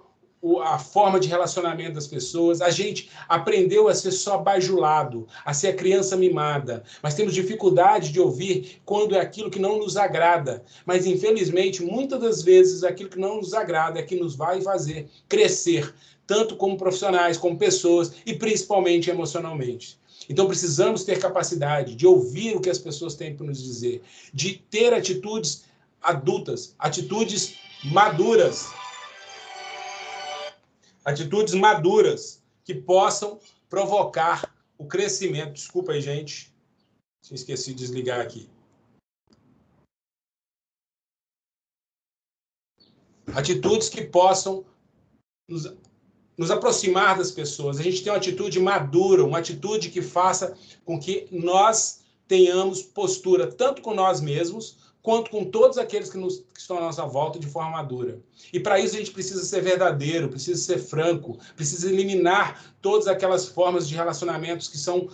a forma de relacionamento das pessoas, a gente aprendeu a ser só bajulado, a ser a criança mimada, mas temos dificuldade de ouvir quando é aquilo que não nos agrada. Mas, infelizmente, muitas das vezes, aquilo que não nos agrada é que nos vai fazer crescer, tanto como profissionais, como pessoas e principalmente emocionalmente. Então, precisamos ter capacidade de ouvir o que as pessoas têm para nos dizer, de ter atitudes adultas, atitudes maduras. Atitudes maduras que possam provocar o crescimento. Desculpa aí, gente. Esqueci de desligar aqui. Atitudes que possam nos aproximar das pessoas. A gente tem uma atitude madura, uma atitude que faça com que nós tenhamos postura tanto com nós mesmos, quanto com todos aqueles que estão à nossa volta de forma madura. E para isso a gente precisa ser verdadeiro, precisa ser franco, precisa eliminar todas aquelas formas de relacionamentos que são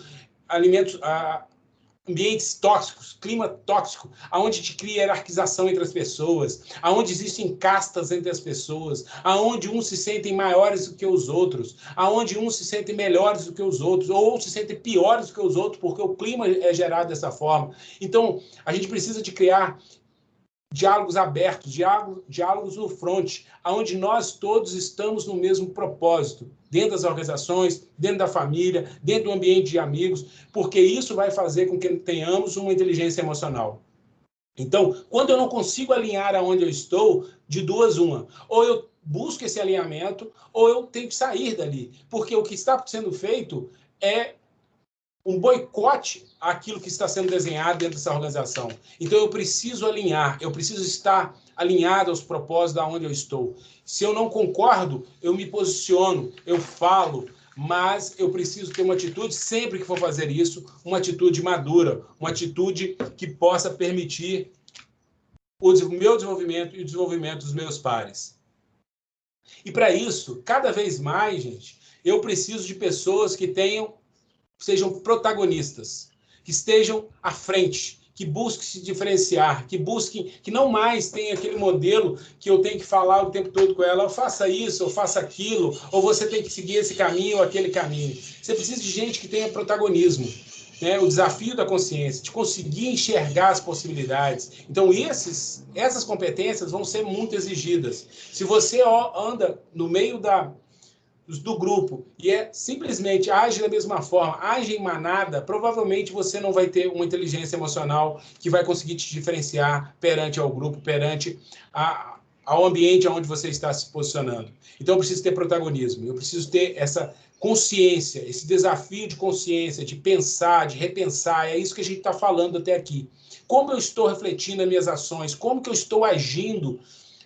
ambientes tóxicos, clima tóxico, aonde te cria hierarquização entre as pessoas, aonde existem castas entre as pessoas, aonde uns se sentem maiores do que os outros, aonde uns se sentem melhores do que os outros, ou se sentem piores do que os outros, porque o clima é gerado dessa forma. Então, a gente precisa de criar diálogos abertos, diálogos no front, onde nós todos estamos no mesmo propósito, dentro das organizações, dentro da família, dentro do ambiente de amigos, porque isso vai fazer com que tenhamos uma inteligência emocional. Então, quando eu não consigo alinhar aonde eu estou, de duas uma, ou eu busco esse alinhamento, ou eu tenho que sair dali, porque o que está sendo feito é um boicote àquilo que está sendo desenhado dentro dessa organização. Então, eu preciso alinhar, eu preciso estar alinhado aos propósitos da onde eu estou. Se eu não concordo, eu me posiciono, eu falo, mas eu preciso ter uma atitude, sempre que for fazer isso, uma atitude madura, uma atitude que possa permitir o meu desenvolvimento e o desenvolvimento dos meus pares. E para isso, cada vez mais, gente, eu preciso de pessoas que sejam protagonistas, que estejam à frente, que busquem se diferenciar, que não mais tenha aquele modelo que eu tenho que falar o tempo todo com ela, faça isso, ou faça aquilo, ou você tem que seguir esse caminho ou aquele caminho. Você precisa de gente que tenha protagonismo, né? O desafio da consciência, de conseguir enxergar as possibilidades. Então, essas competências vão ser muito exigidas. Se você anda no meio do grupo e simplesmente age da mesma forma, age em manada, provavelmente você não vai ter uma inteligência emocional que vai conseguir te diferenciar perante ao grupo, perante ao ambiente onde você está se posicionando. Então, eu preciso ter protagonismo, eu preciso ter essa consciência, esse desafio de consciência, de pensar, de repensar. É isso que a gente está falando até aqui. Como eu estou refletindo as minhas ações? Como que eu estou agindo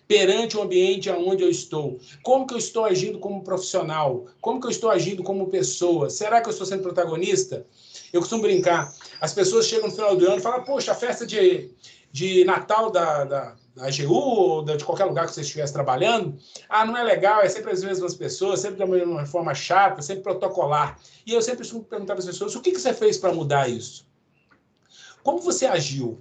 perante o ambiente onde eu estou? Como que eu estou agindo como profissional? Como que eu estou agindo como pessoa? Será que eu estou sendo protagonista? Eu costumo brincar. As pessoas chegam no final do ano e falam, poxa, a festa de Natal da AGU ou de qualquer lugar que você estivesse trabalhando, não é legal, é sempre as mesmas pessoas, sempre de uma forma chata, sempre protocolar. E eu sempre costumo perguntar para as pessoas, o que você fez para mudar isso? Como você agiu?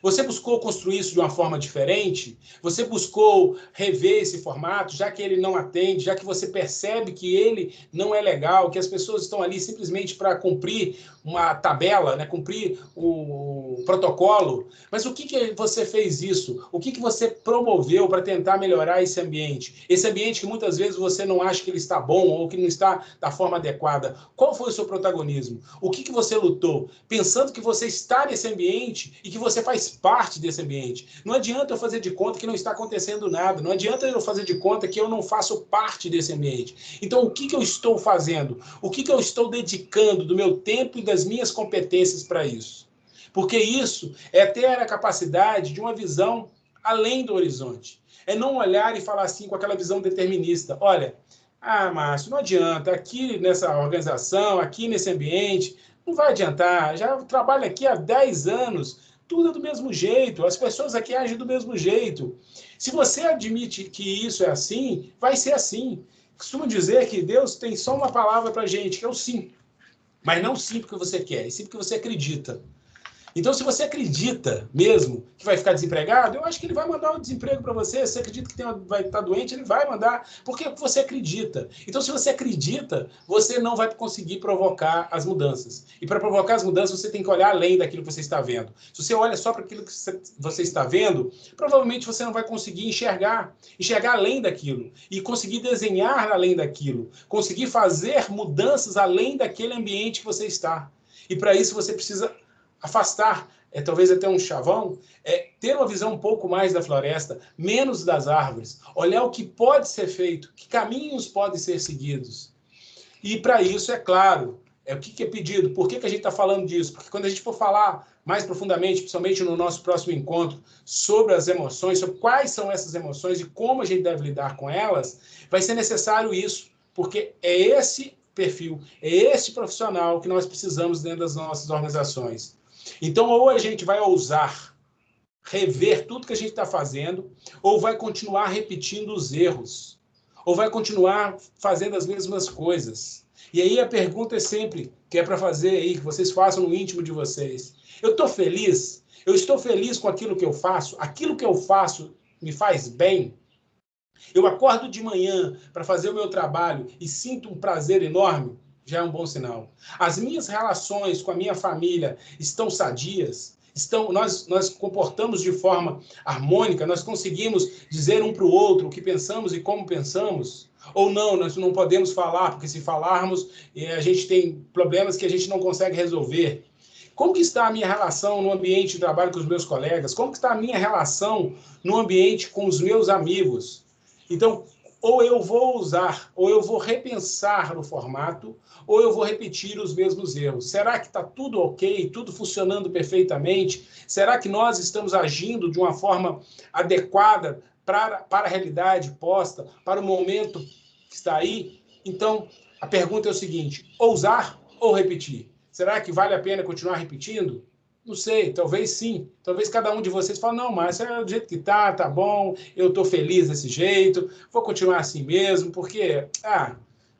Você buscou construir isso de uma forma diferente? Você buscou rever esse formato, já que ele não atende, já que você percebe que ele não é legal, que as pessoas estão ali simplesmente para cumprir uma tabela, né? Cumprir o protocolo? Mas o que você fez isso? O que você promoveu para tentar melhorar esse ambiente? Esse ambiente que muitas vezes você não acha que ele está bom ou que não está da forma adequada. Qual foi o seu protagonismo? O que você lutou? Pensando que você está nesse ambiente e que você faz parte desse ambiente. Não adianta eu fazer de conta que não está acontecendo nada. Não adianta eu fazer de conta que eu não faço parte desse ambiente. Então, o que eu estou fazendo? O que eu estou dedicando do meu tempo e das minhas competências para isso? Porque isso é ter a capacidade de uma visão além do horizonte. É não olhar e falar assim com aquela visão determinista. Olha, Márcio, não adianta. Aqui nessa organização, aqui nesse ambiente, não vai adiantar. Já trabalho aqui há 10 anos. Tudo é do mesmo jeito, as pessoas aqui agem do mesmo jeito. Se você admite que isso é assim, vai ser assim. Costumo dizer que Deus tem só uma palavra para a gente, que é o sim. Mas não sim porque você quer, e sim porque você acredita. Então, se você acredita mesmo que vai ficar desempregado, eu acho que ele vai mandar um desemprego para você. Se você acredita que vai estar doente, ele vai mandar, porque você acredita. Então, se você acredita, você não vai conseguir provocar as mudanças. E para provocar as mudanças, você tem que olhar além daquilo que você está vendo. Se você olha só para aquilo que você está vendo, provavelmente você não vai conseguir enxergar além daquilo, e conseguir desenhar além daquilo, conseguir fazer mudanças além daquele ambiente que você está. E para isso você precisa afastar, talvez até um chavão, ter uma visão um pouco mais da floresta, menos das árvores, olhar o que pode ser feito, que caminhos podem ser seguidos. E para isso, é claro, o que é pedido? Por que a gente está falando disso? Porque quando a gente for falar mais profundamente, principalmente no nosso próximo encontro, sobre as emoções, sobre quais são essas emoções e como a gente deve lidar com elas, vai ser necessário isso, porque é esse perfil, é esse profissional que nós precisamos dentro das nossas organizações. Então, ou a gente vai ousar rever tudo que a gente está fazendo, ou vai continuar repetindo os erros, ou vai continuar fazendo as mesmas coisas. E aí a pergunta é sempre, que é para fazer aí, que vocês façam no íntimo de vocês. Eu estou feliz? Eu estou feliz com aquilo que eu faço? Aquilo que eu faço me faz bem? Eu acordo de manhã para fazer o meu trabalho e sinto um prazer enorme? Já é um bom sinal. As minhas relações com a minha família estão sadias? Nós comportamos de forma harmônica? Nós conseguimos dizer um para o outro o que pensamos e como pensamos? Ou não, nós não podemos falar, porque se falarmos, a gente tem problemas que a gente não consegue resolver. Como que está a minha relação no ambiente de trabalho com os meus colegas? Como que está a minha relação no ambiente com os meus amigos? Então, ou eu vou usar, ou eu vou repensar no formato, ou eu vou repetir os mesmos erros. Será que está tudo ok, tudo funcionando perfeitamente? Será que nós estamos agindo de uma forma adequada para a realidade posta, para o momento que está aí? Então, a pergunta é o seguinte, ousar ou repetir? Será que vale a pena continuar repetindo? Não sei, talvez sim. Talvez cada um de vocês fale, não, mas é do jeito que tá bom, eu estou feliz desse jeito, vou continuar assim mesmo, porque,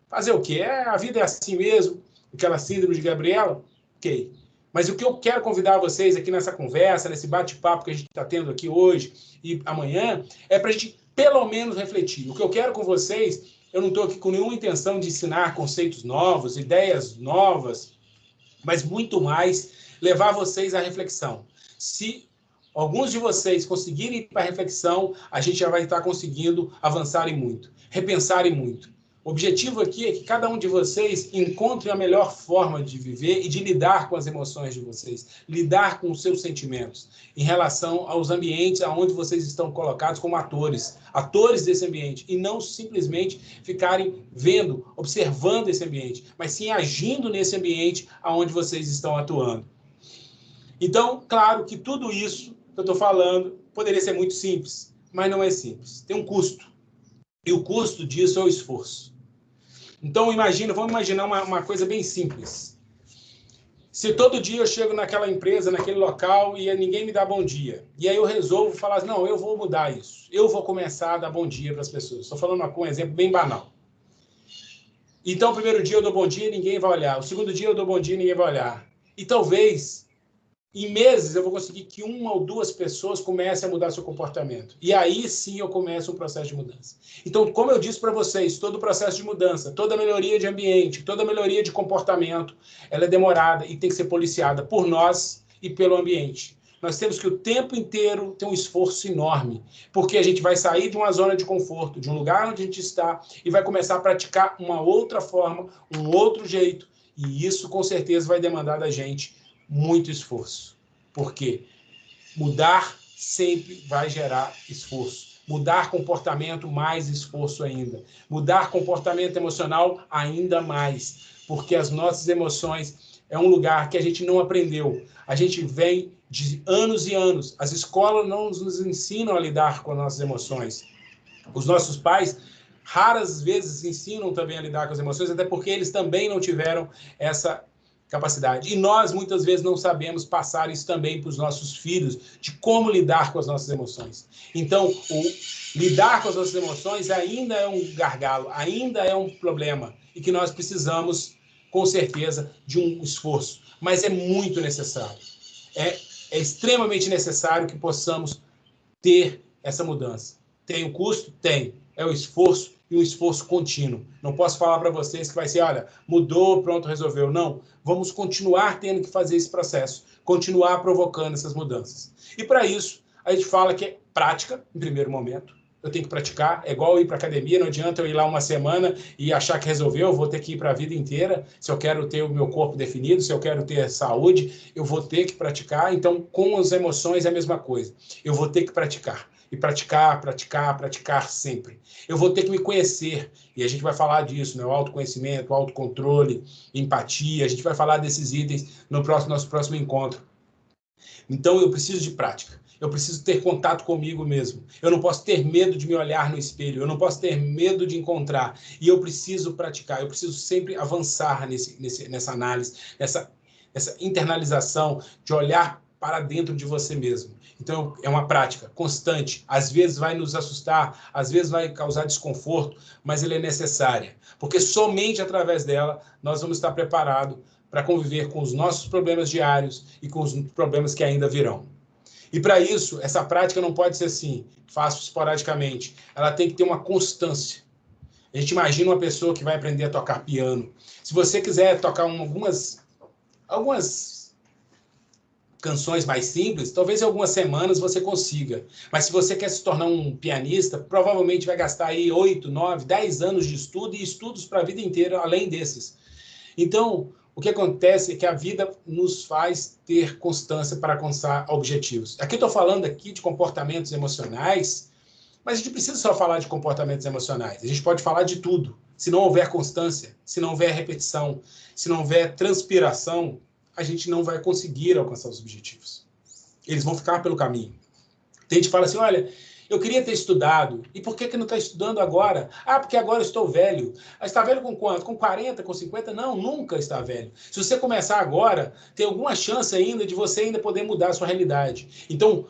fazer o quê? A vida é assim mesmo, aquela síndrome de Gabriela, ok. Mas o que eu quero convidar vocês aqui nessa conversa, nesse bate-papo que a gente está tendo aqui hoje e amanhã, é para a gente pelo menos refletir. O que eu quero com vocês, eu não estou aqui com nenhuma intenção de ensinar conceitos novos, ideias novas, mas muito mais levar vocês à reflexão. Se alguns de vocês conseguirem ir para a reflexão, a gente já vai estar conseguindo avançar em muito, repensar em muito. O objetivo aqui é que cada um de vocês encontre a melhor forma de viver e de lidar com as emoções de vocês, lidar com os seus sentimentos em relação aos ambientes onde vocês estão colocados como atores desse ambiente, e não simplesmente ficarem vendo, observando esse ambiente, mas sim agindo nesse ambiente onde vocês estão atuando. Então, claro que tudo isso que eu estou falando poderia ser muito simples, mas não é simples. Tem um custo. E o custo disso é o esforço. Então, vamos imaginar uma coisa bem simples. Se todo dia eu chego naquela empresa, naquele local, e ninguém me dá bom dia, e aí eu resolvo falar, não, eu vou mudar isso. Eu vou começar a dar bom dia para as pessoas. Estou falando um exemplo bem banal. Então, o primeiro dia eu dou bom dia e ninguém vai olhar. O segundo dia eu dou bom dia e ninguém vai olhar. E talvez, em meses, eu vou conseguir que 1 ou 2 pessoas comecem a mudar seu comportamento. E aí sim eu começo um processo de mudança. Então, como eu disse para vocês, todo processo de mudança, toda melhoria de ambiente, toda melhoria de comportamento, ela é demorada e tem que ser policiada por nós e pelo ambiente. Nós temos que o tempo inteiro ter um esforço enorme, porque a gente vai sair de uma zona de conforto, de um lugar onde a gente está, e vai começar a praticar uma outra forma, um outro jeito, e isso com certeza vai demandar da gente muito esforço, porque mudar sempre vai gerar esforço. Mudar comportamento, mais esforço ainda. Mudar comportamento emocional, ainda mais, porque as nossas emoções é um lugar que a gente não aprendeu. A gente vem de anos e anos. As escolas não nos ensinam a lidar com as nossas emoções. Os nossos pais raras vezes ensinam também a lidar com as emoções, até porque eles também não tiveram essa capacidade. E nós, muitas vezes, não sabemos passar isso também para os nossos filhos, de como lidar com as nossas emoções. Então, lidar com as nossas emoções ainda é um gargalo, ainda é um problema, e que nós precisamos, com certeza, de um esforço. Mas é muito necessário. É extremamente necessário que possamos ter essa mudança. Tem o custo? Tem. É o esforço, e um esforço contínuo. Não posso falar para vocês que vai ser, olha, mudou, pronto, resolveu. Não. Vamos continuar tendo que fazer esse processo, continuar provocando essas mudanças. E para isso, a gente fala que é prática, em primeiro momento. Eu tenho que praticar, é igual ir para a academia, não adianta eu ir lá uma semana e achar que resolveu, eu vou ter que ir para a vida inteira. Se eu quero ter o meu corpo definido, se eu quero ter saúde, eu vou ter que praticar. Então, com as emoções é a mesma coisa. Eu vou ter que praticar. E praticar, praticar, praticar sempre. Eu vou ter que me conhecer, e a gente vai falar disso, né? O autoconhecimento, o autocontrole, empatia, a gente vai falar desses itens no nosso próximo encontro. Então, eu preciso de prática. Eu preciso ter contato comigo mesmo. Eu não posso ter medo de me olhar no espelho. Eu não posso ter medo de encontrar. E eu preciso praticar. Eu preciso sempre avançar nessa análise, nessa internalização de olhar para dentro de você mesmo. Então, é uma prática constante. Às vezes vai nos assustar, às vezes vai causar desconforto, mas ela é necessária. Porque somente através dela nós vamos estar preparados para conviver com os nossos problemas diários e com os problemas que ainda virão. E para isso, essa prática não pode ser assim, faço esporadicamente. Ela tem que ter uma constância. A gente imagina uma pessoa que vai aprender a tocar piano. Se você quiser tocar algumas canções mais simples, talvez em algumas semanas você consiga. Mas se você quer se tornar um pianista, provavelmente vai gastar aí 8, 9, 10 anos de estudo e estudos para a vida inteira, além desses. Então, o que acontece é que a vida nos faz ter constância para alcançar objetivos. Aqui eu estou falando aqui de comportamentos emocionais, mas a gente precisa só falar de comportamentos emocionais. A gente pode falar de tudo. Se não houver constância, se não houver repetição, se não houver transpiração, a gente não vai conseguir alcançar os objetivos. Eles vão ficar pelo caminho. Tem gente que fala assim, olha, eu queria ter estudado. E por que não está estudando agora? Ah, porque agora eu estou velho. Ah, está velho com quanto? Com 40, com 50? Não, nunca está velho. Se você começar agora, tem alguma chance ainda de você ainda poder mudar a sua realidade. Então,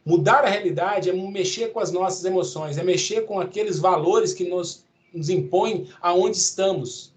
mudar a realidade é mexer com as nossas emoções, é mexer com aqueles valores que nos impõem aonde estamos.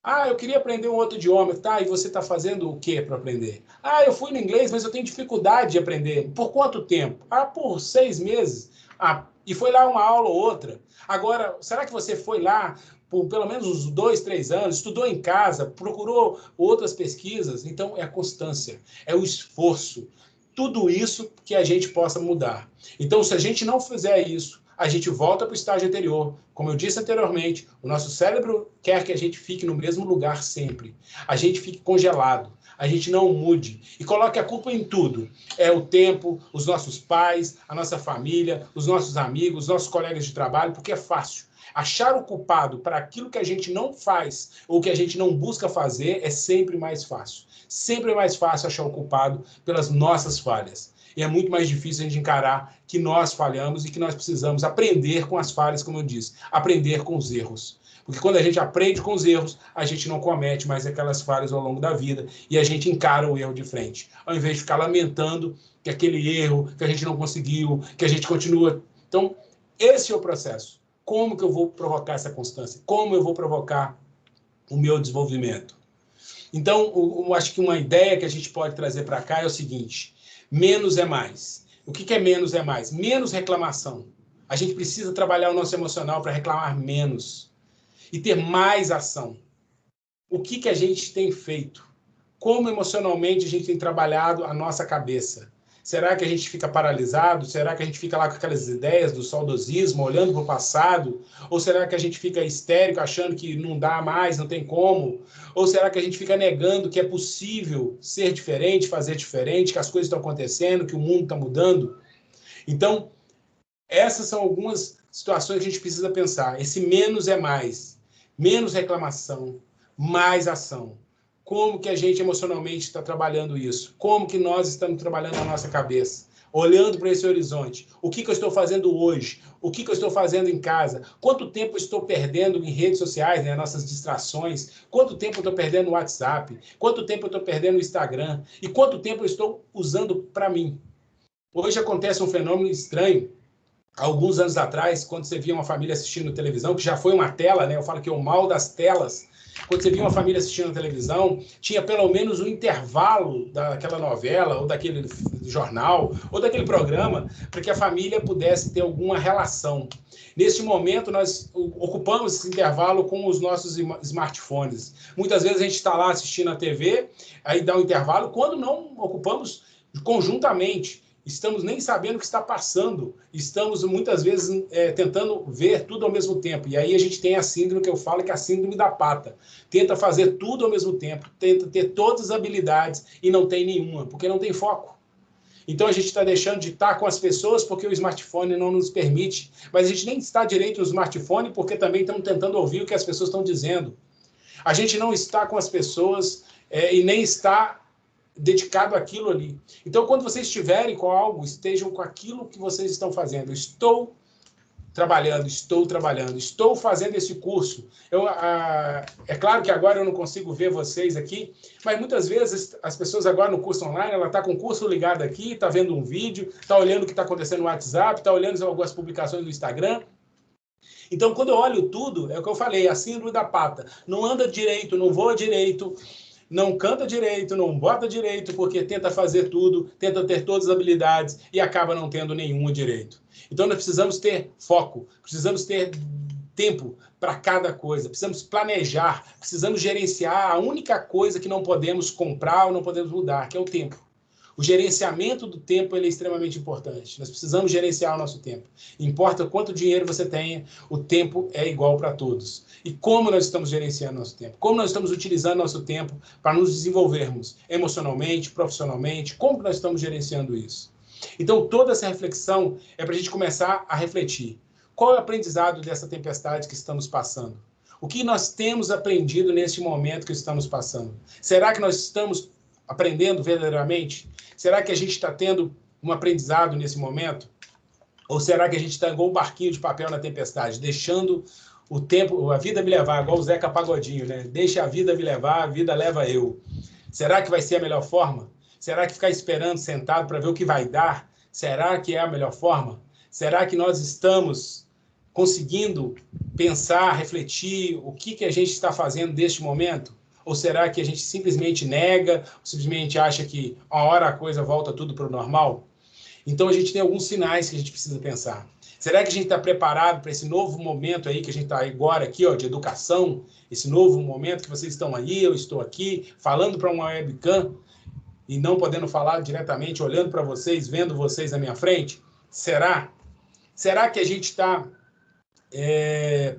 Ah, eu queria aprender um outro idioma. Tá, e você está fazendo o que para aprender? Ah, eu fui no inglês, mas eu tenho dificuldade de aprender. Por quanto tempo? Ah, por 6 meses. Ah, e foi lá uma aula ou outra. Agora, será que você foi lá por pelo menos uns 2, 3 anos, estudou em casa, procurou outras pesquisas? Então, é a constância, é o esforço. Tudo isso que a gente possa mudar. Então, se a gente não fizer isso, a gente volta para o estágio anterior. Como eu disse anteriormente, o nosso cérebro quer que a gente fique no mesmo lugar sempre. A gente fique congelado, a gente não mude. E coloque a culpa em tudo. É o tempo, os nossos pais, a nossa família, os nossos amigos, os nossos colegas de trabalho, porque é fácil. Achar o culpado para aquilo que a gente não faz ou que a gente não busca fazer é sempre mais fácil. Sempre é mais fácil achar o culpado pelas nossas falhas. E é muito mais difícil a gente encarar que nós falhamos e que nós precisamos aprender com as falhas, como eu disse, aprender com os erros. Porque quando a gente aprende com os erros, a gente não comete mais aquelas falhas ao longo da vida e a gente encara o erro de frente. Ao invés de ficar lamentando que aquele erro, que a gente não conseguiu, que a gente continua. Então, esse é o processo. Como que eu vou provocar essa constância? Como eu vou provocar o meu desenvolvimento? Então, eu acho que uma ideia que a gente pode trazer para cá é o seguinte: menos é mais. O que é menos é mais? Menos reclamação. A gente precisa trabalhar o nosso emocional para reclamar menos e ter mais ação. O que a gente tem feito? Como emocionalmente a gente tem trabalhado a nossa cabeça? Será que a gente fica paralisado? Será que a gente fica lá com aquelas ideias do saudosismo, olhando para o passado? Ou será que a gente fica histérico, achando que não dá mais, não tem como? Ou será que a gente fica negando que é possível ser diferente, fazer diferente, que as coisas estão acontecendo, que o mundo está mudando? Então, essas são algumas situações que a gente precisa pensar. Esse menos é mais. Menos reclamação, mais ação. Como que a gente emocionalmente está trabalhando isso? Como que nós estamos trabalhando a nossa cabeça? Olhando para esse horizonte. O que eu estou fazendo hoje? O que eu estou fazendo em casa? Quanto tempo eu estou perdendo em redes sociais, né, nossas distrações? Quanto tempo eu estou perdendo no WhatsApp? Quanto tempo eu estou perdendo no Instagram? E quanto tempo eu estou usando para mim? Hoje acontece um fenômeno estranho. Há alguns anos atrás, quando você via uma família assistindo televisão, que já foi uma tela, né? Eu falo que é o mal das telas. Quando você via uma família assistindo televisão, tinha pelo menos um intervalo daquela novela, ou daquele jornal, ou daquele programa, para que a família pudesse ter alguma relação. Neste momento, nós ocupamos esse intervalo com os nossos smartphones. Muitas vezes a gente está lá assistindo a TV, aí dá um intervalo, quando não ocupamos conjuntamente. Estamos nem sabendo o que está passando. Estamos, muitas vezes, tentando ver tudo ao mesmo tempo. E aí a gente tem a síndrome que eu falo, que é a síndrome da pata. Tenta fazer tudo ao mesmo tempo, tenta ter todas as habilidades e não tem nenhuma, porque não tem foco. Então a gente está deixando de estar com as pessoas porque o smartphone não nos permite. Mas a gente nem está direito no smartphone porque também estamos tentando ouvir o que as pessoas estão dizendo. A gente não está com as pessoas e nem está dedicado àquilo ali. Então, quando vocês estiverem com algo, estejam com aquilo que vocês estão fazendo. Estou trabalhando, estou fazendo esse curso. É claro que agora eu não consigo ver vocês aqui, mas muitas vezes as pessoas agora no curso online, ela está com o curso ligado aqui, está vendo um vídeo, está olhando o que está acontecendo no WhatsApp, está olhando algumas publicações no Instagram. Então, quando eu olho tudo, é o que eu falei, a síndrome da pata. Não anda direito, não voa direito, não canta direito, não bota direito, porque tenta fazer tudo, tenta ter todas as habilidades e acaba não tendo nenhuma direito. Então, nós precisamos ter foco, precisamos ter tempo para cada coisa, precisamos planejar, precisamos gerenciar a única coisa que não podemos comprar ou não podemos mudar, que é o tempo. O gerenciamento do tempo ele é extremamente importante. Nós precisamos gerenciar o nosso tempo. Importa quanto dinheiro você tenha, o tempo é igual para todos. E como nós estamos gerenciando nosso tempo? Como nós estamos utilizando nosso tempo para nos desenvolvermos emocionalmente, profissionalmente? Como nós estamos gerenciando isso? Então, toda essa reflexão é para a gente começar a refletir. Qual é o aprendizado dessa tempestade que estamos passando? O que nós temos aprendido neste momento que estamos passando? Será que nós estamos aprendendo verdadeiramente? Será que a gente está tendo um aprendizado nesse momento? Ou será que a gente está igual um barquinho de papel na tempestade, deixando o tempo, a vida me levar, igual o Zeca Pagodinho, né? Deixa a vida me levar, a vida leva eu. Será que vai ser a melhor forma? Será que ficar esperando sentado para ver o que vai dar? Será que é a melhor forma? Será que nós estamos conseguindo pensar, refletir o que a gente está fazendo neste momento? Ou será que a gente simplesmente nega, simplesmente acha que uma hora a coisa volta tudo para o normal? Então a gente tem alguns sinais que a gente precisa pensar. Será que a gente está preparado para esse novo momento aí que a gente está agora aqui, ó, de educação? Esse novo momento que vocês estão aí, eu estou aqui, falando para uma webcam e não podendo falar diretamente, olhando para vocês, vendo vocês na minha frente? Será? Será que a gente está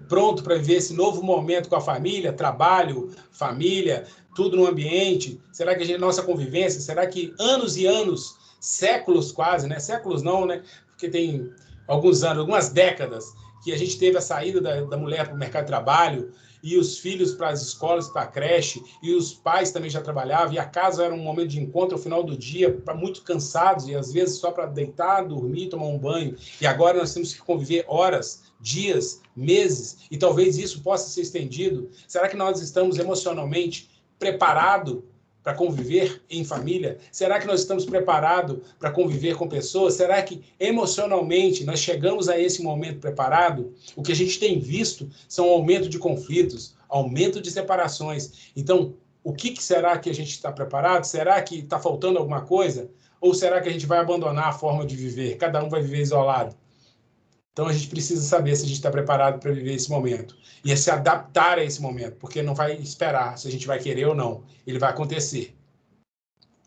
pronto para viver esse novo momento com a família, trabalho, família, tudo no ambiente? Será que nossa convivência, será que anos e anos, séculos quase, né? Séculos não, né? Porque tem alguns anos, algumas décadas, que a gente teve a saída da mulher para o mercado de trabalho, e os filhos para as escolas, para a creche, e os pais também já trabalhavam, e a casa era um momento de encontro ao final do dia, para muito cansados, e às vezes só para deitar, dormir, tomar um banho. E agora nós temos que conviver horas, dias, meses, e talvez isso possa ser estendido. Será que nós estamos emocionalmente preparados para conviver em família? Será que nós estamos preparados para conviver com pessoas? Será que emocionalmente nós chegamos a esse momento preparado? O que a gente tem visto são aumento de conflitos, aumento de separações. Então, o que será que a gente está preparado? Será que está faltando alguma coisa? Ou será que a gente vai abandonar a forma de viver? Cada um vai viver isolado? Então, a gente precisa saber se a gente está preparado para viver esse momento. E se adaptar a esse momento, porque não vai esperar se a gente vai querer ou não. Ele vai acontecer.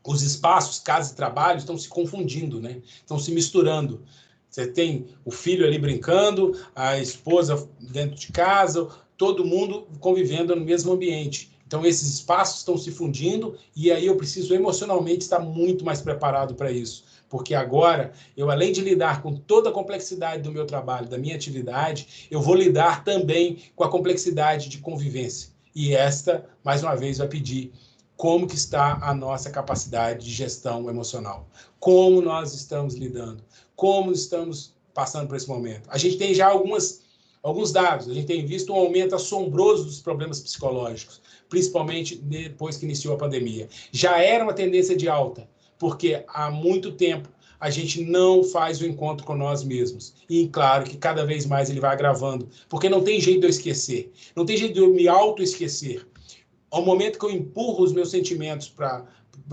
Os espaços, casa e trabalho, estão se confundindo, né? Estão se misturando. Você tem o filho ali brincando, a esposa dentro de casa, todo mundo convivendo no mesmo ambiente. Então, esses espaços estão se fundindo e aí eu preciso emocionalmente estar muito mais preparado para isso. Porque agora, eu além de lidar com toda a complexidade do meu trabalho, da minha atividade, eu vou lidar também com a complexidade de convivência. E esta, mais uma vez, vai pedir como que está a nossa capacidade de gestão emocional. Como nós estamos lidando, como estamos passando por esse momento. A gente tem já alguns dados, a gente tem visto um aumento assombroso dos problemas psicológicos, principalmente depois que iniciou a pandemia. Já era uma tendência de alta, porque há muito tempo a gente não faz o encontro com nós mesmos. E claro que cada vez mais ele vai agravando, porque não tem jeito de eu esquecer, não tem jeito de eu me auto-esquecer. Ao momento que eu empurro os meus sentimentos para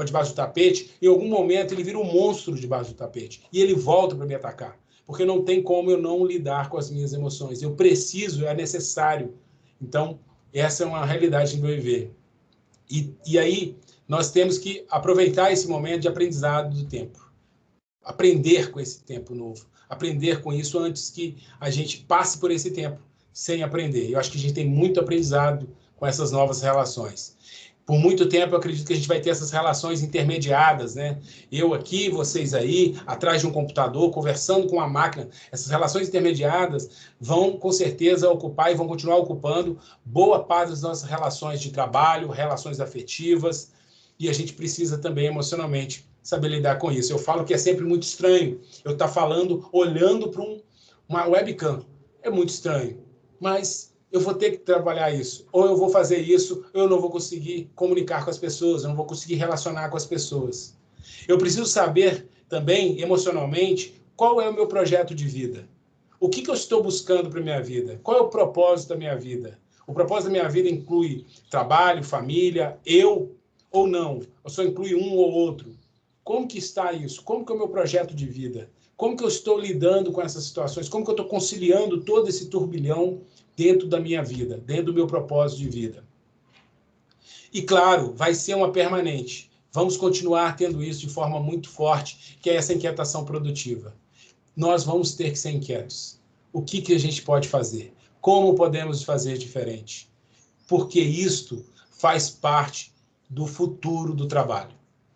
debaixo do tapete, em algum momento ele vira um monstro debaixo do tapete, e ele volta para me atacar, porque não tem como eu não lidar com as minhas emoções. Eu preciso, é necessário. Então, essa é uma realidade que eu vou viver. E aí, nós temos que aproveitar esse momento de aprendizado do tempo. Aprender com esse tempo novo. Aprender com isso antes que a gente passe por esse tempo sem aprender. Eu acho que a gente tem muito aprendizado com essas novas relações. Por muito tempo, eu acredito que a gente vai ter essas relações intermediadas, né? Eu aqui, vocês aí, atrás de um computador, conversando com a máquina. Essas relações intermediadas vão, com certeza, ocupar e vão continuar ocupando boa parte das nossas relações de trabalho, relações afetivas, e a gente precisa também, emocionalmente, saber lidar com isso. Eu falo que é sempre muito estranho eu estar falando, olhando para uma webcam. É muito estranho, mas eu vou ter que trabalhar isso, ou eu vou fazer isso, ou eu não vou conseguir comunicar com as pessoas, eu não vou conseguir relacionar com as pessoas. Eu preciso saber também, emocionalmente, qual é o meu projeto de vida. O que eu estou buscando para a minha vida? Qual é o propósito da minha vida? O propósito da minha vida inclui trabalho, família, eu ou não? Ou só inclui um ou outro? Como que está isso? Como que é o meu projeto de vida? Como que eu estou lidando com essas situações? Como que eu estou conciliando todo esse turbilhão dentro da minha vida, dentro do meu propósito de vida? E claro, vai ser uma permanente. Vamos continuar tendo isso de forma muito forte, que é essa inquietação produtiva. Nós vamos ter que ser inquietos. O que a gente pode fazer? Como podemos fazer diferente? Porque isto faz parte do futuro do trabalho.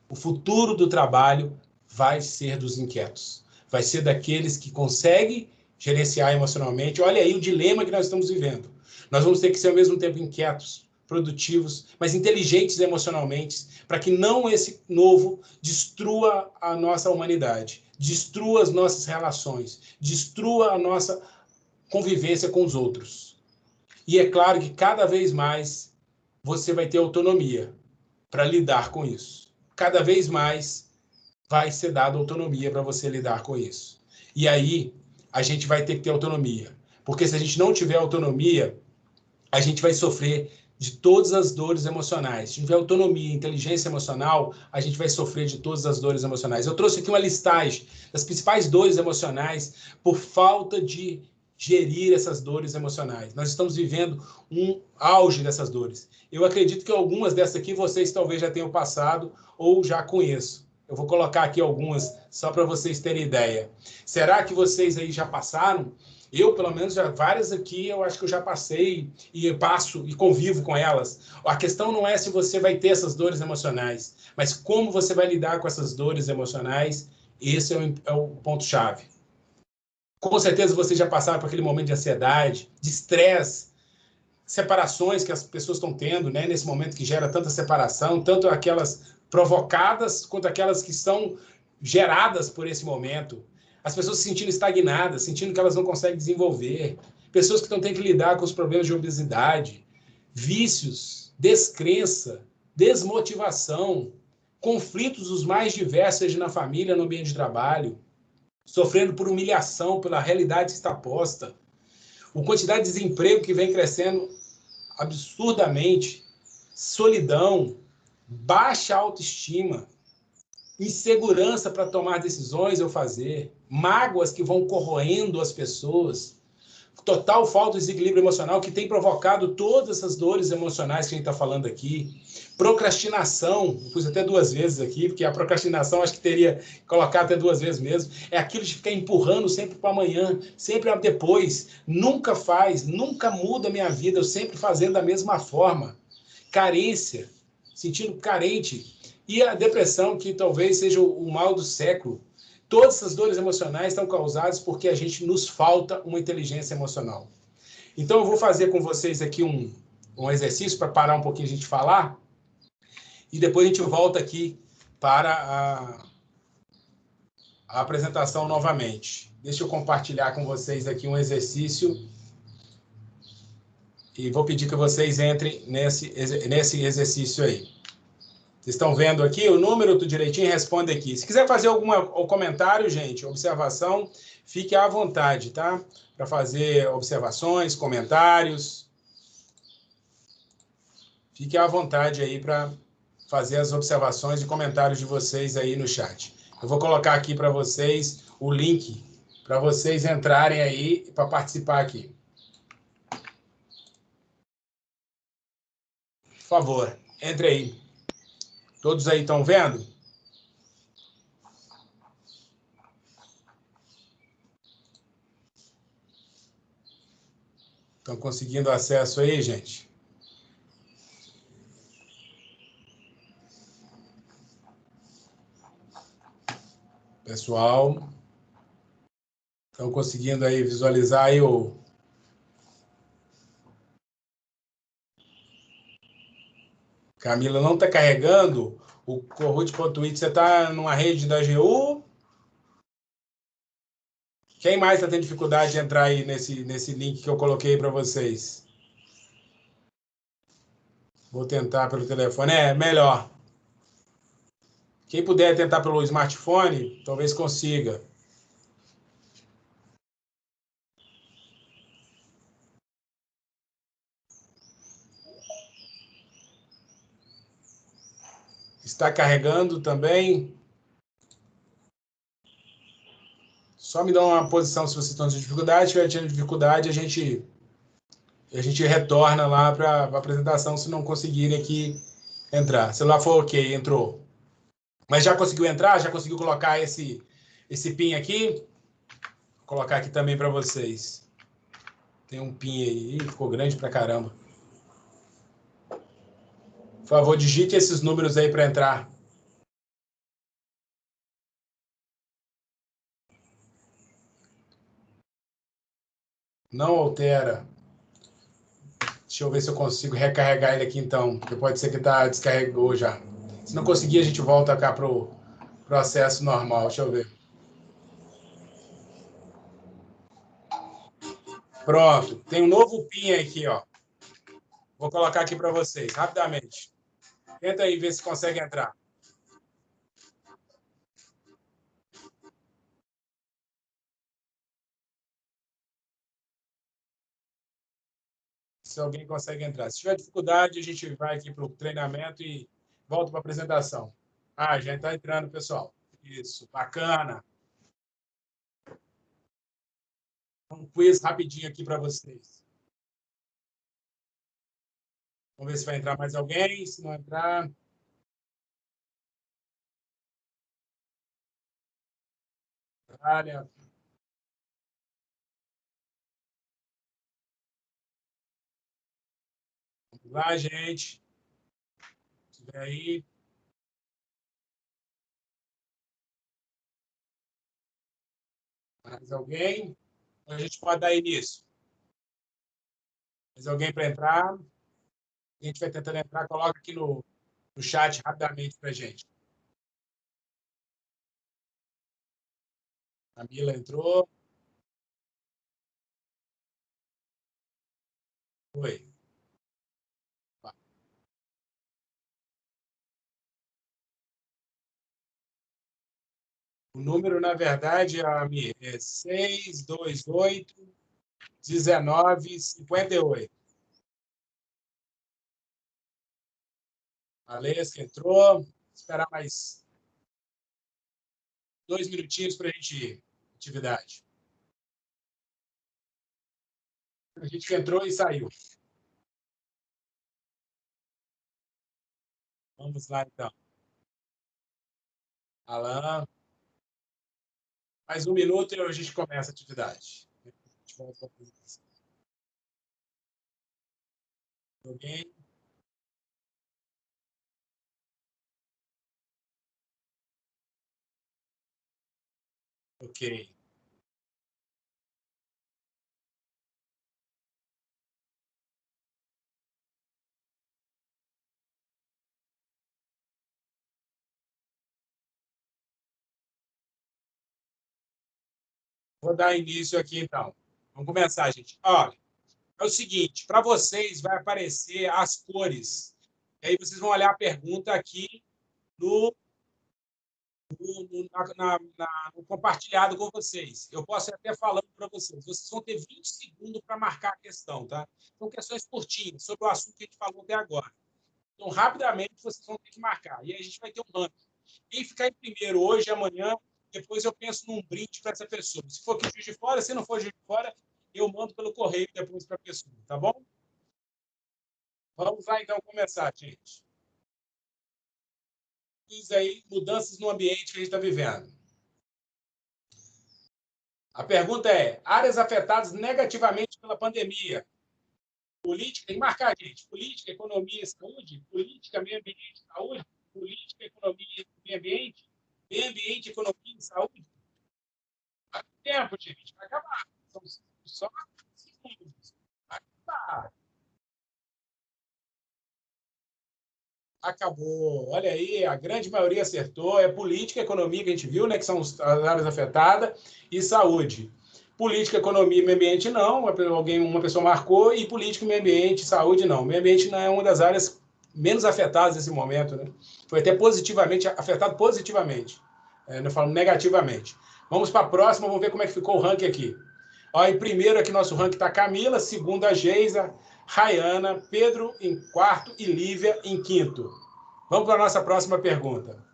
O futuro do trabalho vai ser dos inquietos. Vai ser daqueles que conseguem gerenciar emocionalmente. Olha aí o dilema que nós estamos vivendo. Nós vamos ter que ser ao mesmo tempo inquietos, produtivos, mas inteligentes emocionalmente, para que não esse novo destrua a nossa humanidade, destrua as nossas relações, destrua a nossa convivência com os outros. E é claro que cada vez mais você vai ter autonomia para lidar com isso. Cada vez mais vai ser dada autonomia para você lidar com isso. E aí, a gente vai ter que ter autonomia. Porque se a gente não tiver autonomia, a gente vai sofrer de todas as dores emocionais. Se tiver autonomia, inteligência emocional, a gente vai sofrer de todas as dores emocionais. Eu trouxe aqui uma listagem das principais dores emocionais por falta de gerir essas dores emocionais. Nós estamos vivendo um auge dessas dores. Eu acredito que algumas dessas aqui vocês talvez já tenham passado ou já conheçam. Eu vou colocar aqui algumas, só para vocês terem ideia. Será que vocês aí já passaram? Eu, pelo menos, já várias aqui, eu acho que eu já passei e passo e convivo com elas. A questão não é se você vai ter essas dores emocionais, mas como você vai lidar com essas dores emocionais, esse é o ponto-chave. Com certeza vocês já passaram por aquele momento de ansiedade, de estresse, separações que as pessoas estão tendo, né, nesse momento que gera tanta separação, tanto aquelas provocadas quanto aquelas que são geradas por esse momento. As pessoas se sentindo estagnadas, sentindo que elas não conseguem desenvolver. Pessoas que estão tendo que lidar com os problemas de obesidade, vícios, descrença, desmotivação, conflitos os mais diversos, seja na família, no ambiente de trabalho, sofrendo por humilhação pela realidade que está posta. A quantidade de desemprego que vem crescendo absurdamente, solidão, baixa autoestima, insegurança para tomar decisões ou fazer, mágoas que vão corroendo as pessoas, total falta de desequilíbrio emocional que tem provocado todas essas dores emocionais que a gente está falando aqui, procrastinação, pus até 2 vezes aqui, porque a procrastinação acho que teria que colocar até 2 vezes mesmo, é aquilo de ficar empurrando sempre para amanhã, sempre depois, nunca faz, nunca muda a minha vida, eu sempre fazendo da mesma forma, carência, sentindo carente, e a depressão, que talvez seja o mal do século. Todas essas dores emocionais estão causadas porque a gente nos falta uma inteligência emocional. Então, eu vou fazer com vocês aqui um exercício para parar um pouquinho a gente falar, e depois a gente volta aqui para a apresentação novamente. Deixa eu compartilhar com vocês aqui um exercício e vou pedir que vocês entrem nesse exercício aí. Vocês estão vendo aqui o número, tudo direitinho, responde aqui. Se quiser fazer algum comentário, gente, observação, fique à vontade, tá? Para fazer observações, comentários. Fique à vontade aí para fazer as observações e comentários de vocês aí no chat. Eu vou colocar aqui para vocês o link para vocês entrarem aí para participar aqui. Por favor, entre aí. Todos aí estão vendo? Estão conseguindo acesso aí, gente? Pessoal, estão conseguindo aí visualizar aí o... Camila, não está carregando o Corrute.it. Você está numa rede da GU? Quem mais está tendo dificuldade de entrar aí nesse link que eu coloquei para vocês? Vou tentar pelo telefone. É, melhor. Quem puder tentar pelo smartphone, talvez consiga. Está carregando também. Só me dá uma posição se vocês estão tendo dificuldade. Se estiver tendo dificuldade, a gente retorna lá para a apresentação se não conseguirem aqui entrar. Se lá for ok, entrou. Mas já conseguiu entrar? Já conseguiu colocar esse PIN aqui? Vou colocar aqui também para vocês. Tem um PIN aí. Ih, ficou grande pra caramba. Por favor, digite esses números aí para entrar. Não altera. Deixa eu ver se eu consigo recarregar ele aqui então, porque pode ser que descarregou já. Se não conseguir, a gente volta cá pro acesso normal. Deixa eu ver. Pronto. Tem um novo PIN aqui, ó. Vou colocar aqui para vocês, rapidamente. Tenta aí ver se consegue entrar. Se alguém consegue entrar. Se tiver dificuldade, a gente vai aqui para o treinamento e volta para a apresentação. Ah, já está entrando, pessoal. Isso, bacana. Um quiz rapidinho aqui para vocês. Vamos ver se vai entrar mais alguém. Se não entrar... Olha. Vamos lá, gente. Se tiver aí. Mais alguém? A gente pode dar início. Mais alguém para entrar? A gente vai tentando entrar. Coloca aqui no chat rapidamente para a gente. A Mila entrou. Oi. O número, na verdade, Amir, é 628-1958. Valesca entrou. Esperar mais 2 minutinhos para a gente ir. Atividade. A gente que entrou e saiu. Vamos lá, então. Alan. Mais 1 minuto e a gente começa a atividade. Alguém? Ok. Vou dar início aqui, então. Vamos começar, gente. Olha, é o seguinte, para vocês vai aparecer as cores. E aí vocês vão olhar a pergunta aqui no, no compartilhado com vocês. Eu posso ir até falando para vocês. Vocês vão ter 20 segundos para marcar a questão, tá? São questões curtinhas sobre o assunto que a gente falou até agora. Então, rapidamente, vocês vão ter que marcar. E aí a gente vai ter um ranking. Quem ficar em primeiro hoje, amanhã, depois eu penso num brinde para essa pessoa. Se for aqui Juiz de Fora, se não for Juiz de Fora, eu mando pelo correio depois para a pessoa, tá bom? Vamos lá, então, começar, gente. Diz aí, mudanças no ambiente que a gente está vivendo. A pergunta é, áreas afetadas negativamente pela pandemia. Política, tem que marcar, gente. Política, economia e saúde. Política, meio ambiente e saúde. Política, economia e meio ambiente. Meio ambiente, economia e saúde. Tempo, gente. Vai acabar. São só segundos. Vai acabar. Acabou. Olha aí, a grande maioria acertou. É política e economia que a gente viu, né? Que são as áreas afetadas, e saúde. Política, economia e meio ambiente não. Uma pessoa marcou, e política, meio ambiente, saúde não. Meio ambiente não é uma das áreas menos afetadas nesse momento, né? Foi até positivamente, afetado positivamente. Não falo negativamente. Vamos para a próxima, vamos ver como é que ficou o ranking aqui. Ó, em primeiro aqui nosso ranking está Camila, segundo a Geisa, Rayana, Pedro em quarto e Lívia em quinto. Vamos para a nossa próxima pergunta.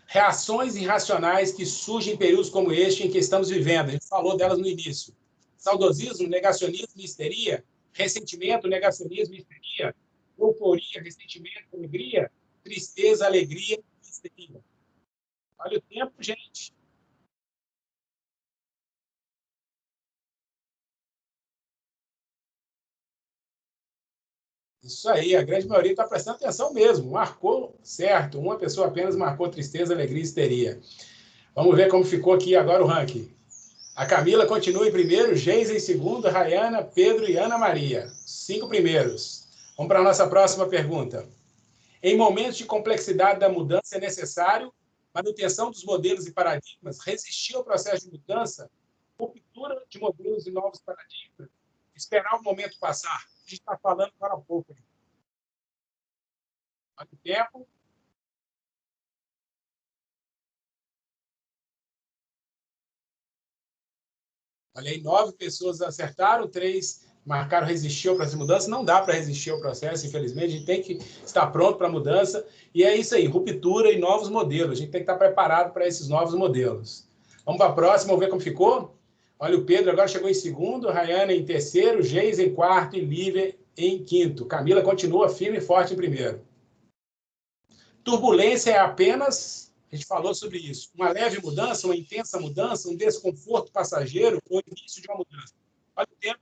Reações irracionais que surgem em períodos como este em que estamos vivendo. A gente falou delas no início. Saudosismo, negacionismo e histeria. Ressentimento, negacionismo e histeria. Euforia, ressentimento, alegria. Tristeza, alegria e histeria. Olha o tempo, gente. Isso aí, a grande maioria está prestando atenção mesmo. Marcou certo. Uma pessoa apenas marcou tristeza, alegria e histeria. Vamos ver como ficou aqui agora o ranking. A Camila continua em primeiro, Geisa em segundo, Rayana, Pedro e Ana Maria. 5 primeiros. Vamos para a nossa próxima pergunta. Em momentos de complexidade da mudança é necessário manutenção dos modelos e paradigmas, resistir ao processo de mudança, ruptura de modelos e novos paradigmas, esperar o momento passar. A gente está falando para pouco. Olha o tempo. Olha aí, 9 pessoas acertaram, 3 marcaram resistir ao processo de mudança. Não dá para resistir ao processo, infelizmente. A gente tem que estar pronto para a mudança. E é isso aí, ruptura e novos modelos. A gente tem que estar preparado para esses novos modelos. Vamos para a próxima, vamos ver como ficou? Olha, o Pedro agora chegou em segundo, Rayana em terceiro, Geisa em quarto e Lívia em quinto. Camila continua firme e forte em primeiro. Turbulência é apenas A gente falou sobre isso. Uma leve mudança, uma intensa mudança, um desconforto passageiro ou início de uma mudança. Olha o tempo.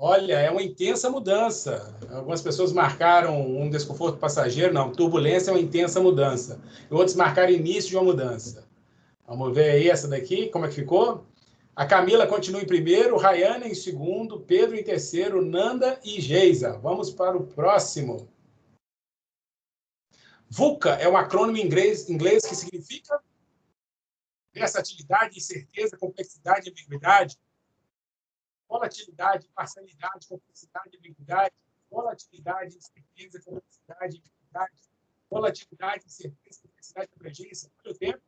Olha, é uma intensa mudança. Algumas pessoas marcaram um desconforto passageiro, não, turbulência é uma intensa mudança. E outros marcaram início de uma mudança. Vamos ver aí essa daqui, como é que ficou? A Camila continua em primeiro, Rayane em segundo, Pedro em terceiro, Nanda e Geisa. Vamos para o próximo. VUCA é um acrônimo em inglês que significa versatilidade, incerteza, complexidade e ambiguidade. Volatilidade, parcialidade, complexidade, ambiguidade, volatilidade, incerteza, complexidade, ambiguidade, volatilidade, incerteza, complexidade e abrangência. Olha o tempo.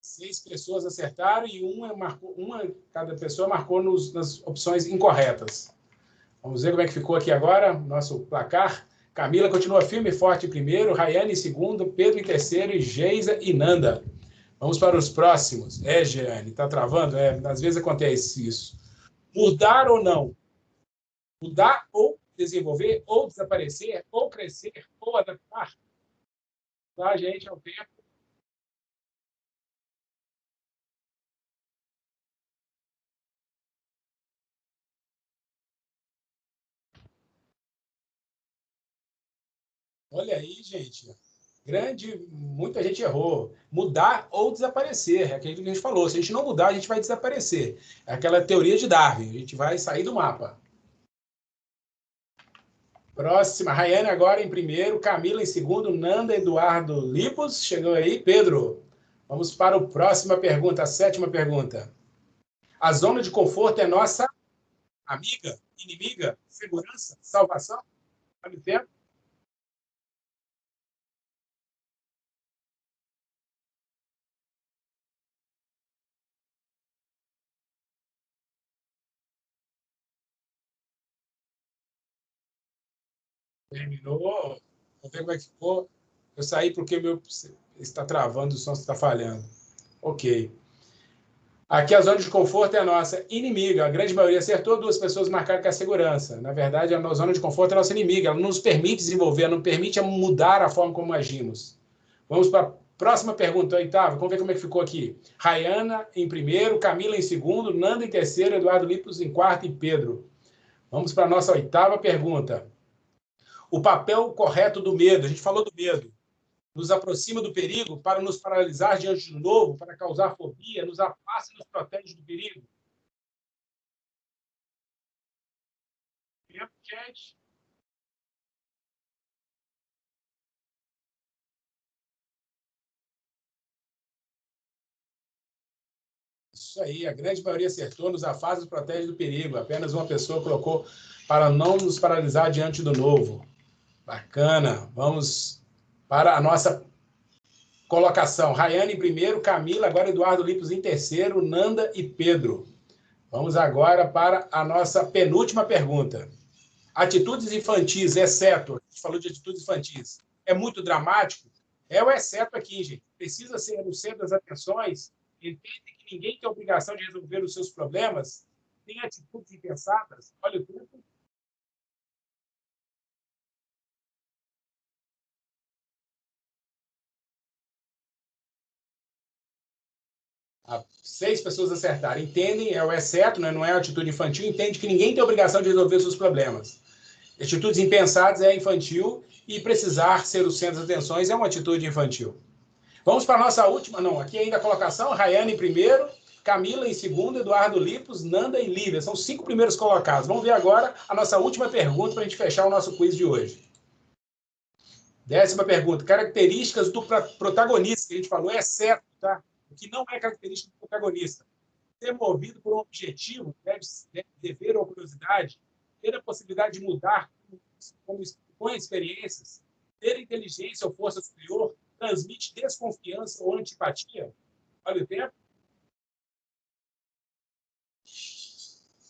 6 pessoas acertaram e cada pessoa marcou nas opções incorretas. Vamos ver como é que ficou aqui agora, nosso placar. Camila continua firme e forte em primeiro, Rayane em segundo, Pedro em terceiro e Geisa e Nanda. Vamos para os próximos. Jeane, está travando? Às vezes acontece isso. Mudar ou não? Mudar ou desenvolver, ou desaparecer, ou crescer, ou adaptar. Tá, gente? É o tempo. Olha aí, gente. Muita gente errou. Mudar ou desaparecer. É aquilo que a gente falou. Se a gente não mudar, a gente vai desaparecer. É aquela teoria de Darwin. A gente vai sair do mapa. Próxima. Rayane agora em primeiro, Camila em segundo, Nanda Eduardo Lipos. Chegou aí. Pedro, vamos para a próxima pergunta, a sétima pergunta. A zona de conforto é nossa amiga, inimiga, segurança, salvação? Sabe o tempo? Terminou. Vou ver como é que ficou. Eu saí porque o meu está travando, o som está falhando. Ok. Aqui a zona de conforto é a nossa inimiga. A grande maioria acertou, 2 pessoas marcaram que é a segurança. Na verdade, a zona de conforto é a nossa inimiga. Ela não nos permite desenvolver, ela não permite mudar a forma como agimos. Vamos para a próxima pergunta, oitava. Vamos ver como é que ficou aqui. Rayana em primeiro, Camila em segundo, Nanda em terceiro, Eduardo Lipos em quarto e Pedro. Vamos para a nossa oitava pergunta. O papel correto do medo. A gente falou do medo. Nos aproxima do perigo para nos paralisar diante do novo, para causar fobia, nos afasta e nos protege do perigo. Tempo, gente. Isso aí, a grande maioria acertou, nos afasta e nos protege do perigo. Apenas uma pessoa colocou para não nos paralisar diante do novo. Bacana. Vamos para a nossa colocação. Rayane em primeiro, Camila, agora Eduardo Lipos em terceiro, Nanda e Pedro. Vamos agora para a nossa penúltima pergunta. Atitudes infantis, exceto, a gente falou de atitudes infantis, é muito dramático? É o exceto aqui, gente. Precisa ser no centro das atenções, entende que ninguém tem a obrigação de resolver os seus problemas, tem atitudes impensadas. Olha o tempo. Ah, 6 pessoas acertaram. Entendem, é o exceto, né? Não é a atitude infantil, entende que ninguém tem a obrigação de resolver os seus problemas. Atitudes impensadas é infantil e precisar ser o centro das atenções é uma atitude infantil. Vamos para a nossa última, não, aqui ainda a colocação, Rayane em primeiro, Camila em segundo, Eduardo Lipos, Nanda e Lívia. São 5 primeiros colocados. Vamos ver agora a nossa última pergunta para a gente fechar o nosso quiz de hoje. 10ª pergunta. Características do protagonista, que a gente falou, é exceto, tá? O que não é característica do protagonista. Ser movido por um objetivo, dever ou curiosidade, ter a possibilidade de mudar com experiências, ter inteligência ou força superior, transmite desconfiança ou antipatia. Olha o tempo.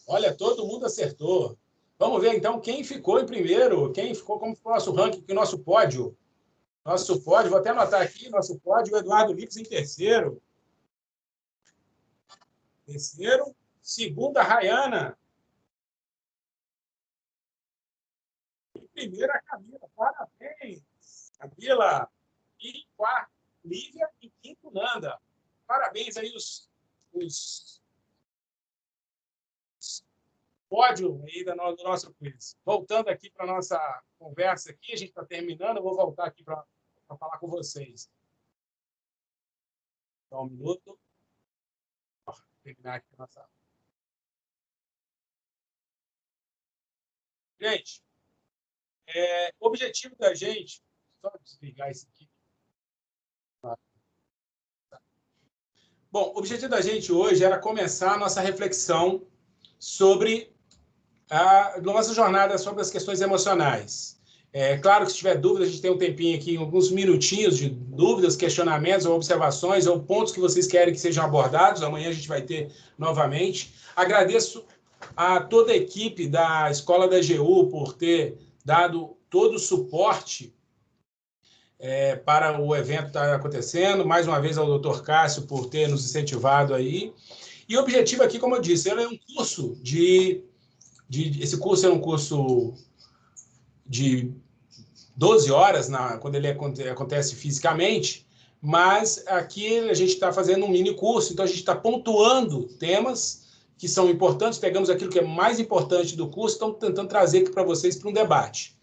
Olha, todo mundo acertou. Vamos ver, então, quem ficou em primeiro, quem ficou, como foi o nosso ranking, o nosso pódio. Nosso pódio, vou até anotar aqui, nosso pódio, o Eduardo Lix em terceiro. Terceiro. Segunda, Rayana. E primeira, a Camila. Parabéns, Camila. E em quarto, Lívia. E quinto, Nanda. Parabéns aí os pódio aí do nosso quiz. Voltando aqui para a nossa conversa aqui, a gente está terminando, eu vou voltar aqui para falar com vocês. Só um minuto. Vou terminar aqui a nossa... Gente, o objetivo da gente... Só desligar isso aqui. Bom, o objetivo da gente hoje era começar a nossa reflexão sobre a nossa jornada sobre as questões emocionais. É claro que se tiver dúvida, a gente tem um tempinho aqui, alguns minutinhos de dúvidas, questionamentos ou observações ou pontos que vocês querem que sejam abordados. Amanhã a gente vai ter novamente. Agradeço a toda a equipe da Escola da EGU por ter dado todo o suporte para o evento estar acontecendo. Mais uma vez ao Dr. Cássio por ter nos incentivado aí. E o objetivo aqui, como eu disse, ele é um curso esse curso é um curso de 12 horas, quando ele acontece fisicamente, mas aqui a gente está fazendo um mini curso, então a gente está pontuando temas que são importantes, pegamos aquilo que é mais importante do curso, estamos tentando trazer aqui para vocês para um debate.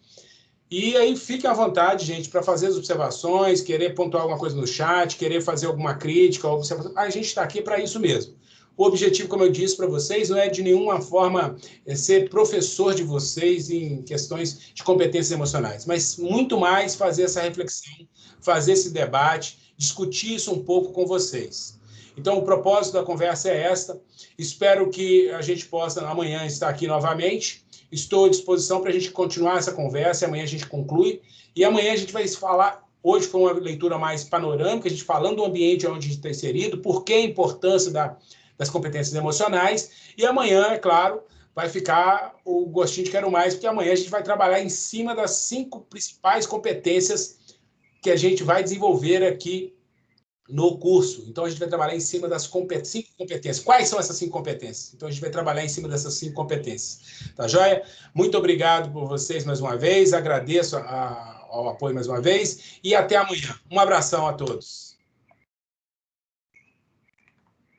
E aí fiquem à vontade, gente, para fazer as observações, querer pontuar alguma coisa no chat, querer fazer alguma crítica, observação. A gente está aqui para isso mesmo. O objetivo, como eu disse para vocês, não é de nenhuma forma ser professor de vocês em questões de competências emocionais, mas muito mais fazer essa reflexão, fazer esse debate, discutir isso um pouco com vocês. Então, o propósito da conversa é esta. Espero que a gente possa amanhã estar aqui novamente. Estou à disposição para a gente continuar essa conversa, e amanhã a gente conclui. E amanhã a gente vai falar, hoje foi uma leitura mais panorâmica, a gente falando do ambiente onde a gente está inserido, por que a importância das competências emocionais, e amanhã, é claro, vai ficar o gostinho de quero mais, porque amanhã a gente vai trabalhar em cima das 5 principais competências que a gente vai desenvolver aqui no curso. Então, a gente vai trabalhar em cima das 5 competências. Quais são essas 5 competências? Então, a gente vai trabalhar em cima dessas 5 competências. Tá joia? Muito obrigado por vocês mais uma vez, agradeço ao apoio mais uma vez, e até amanhã. Um abração a todos.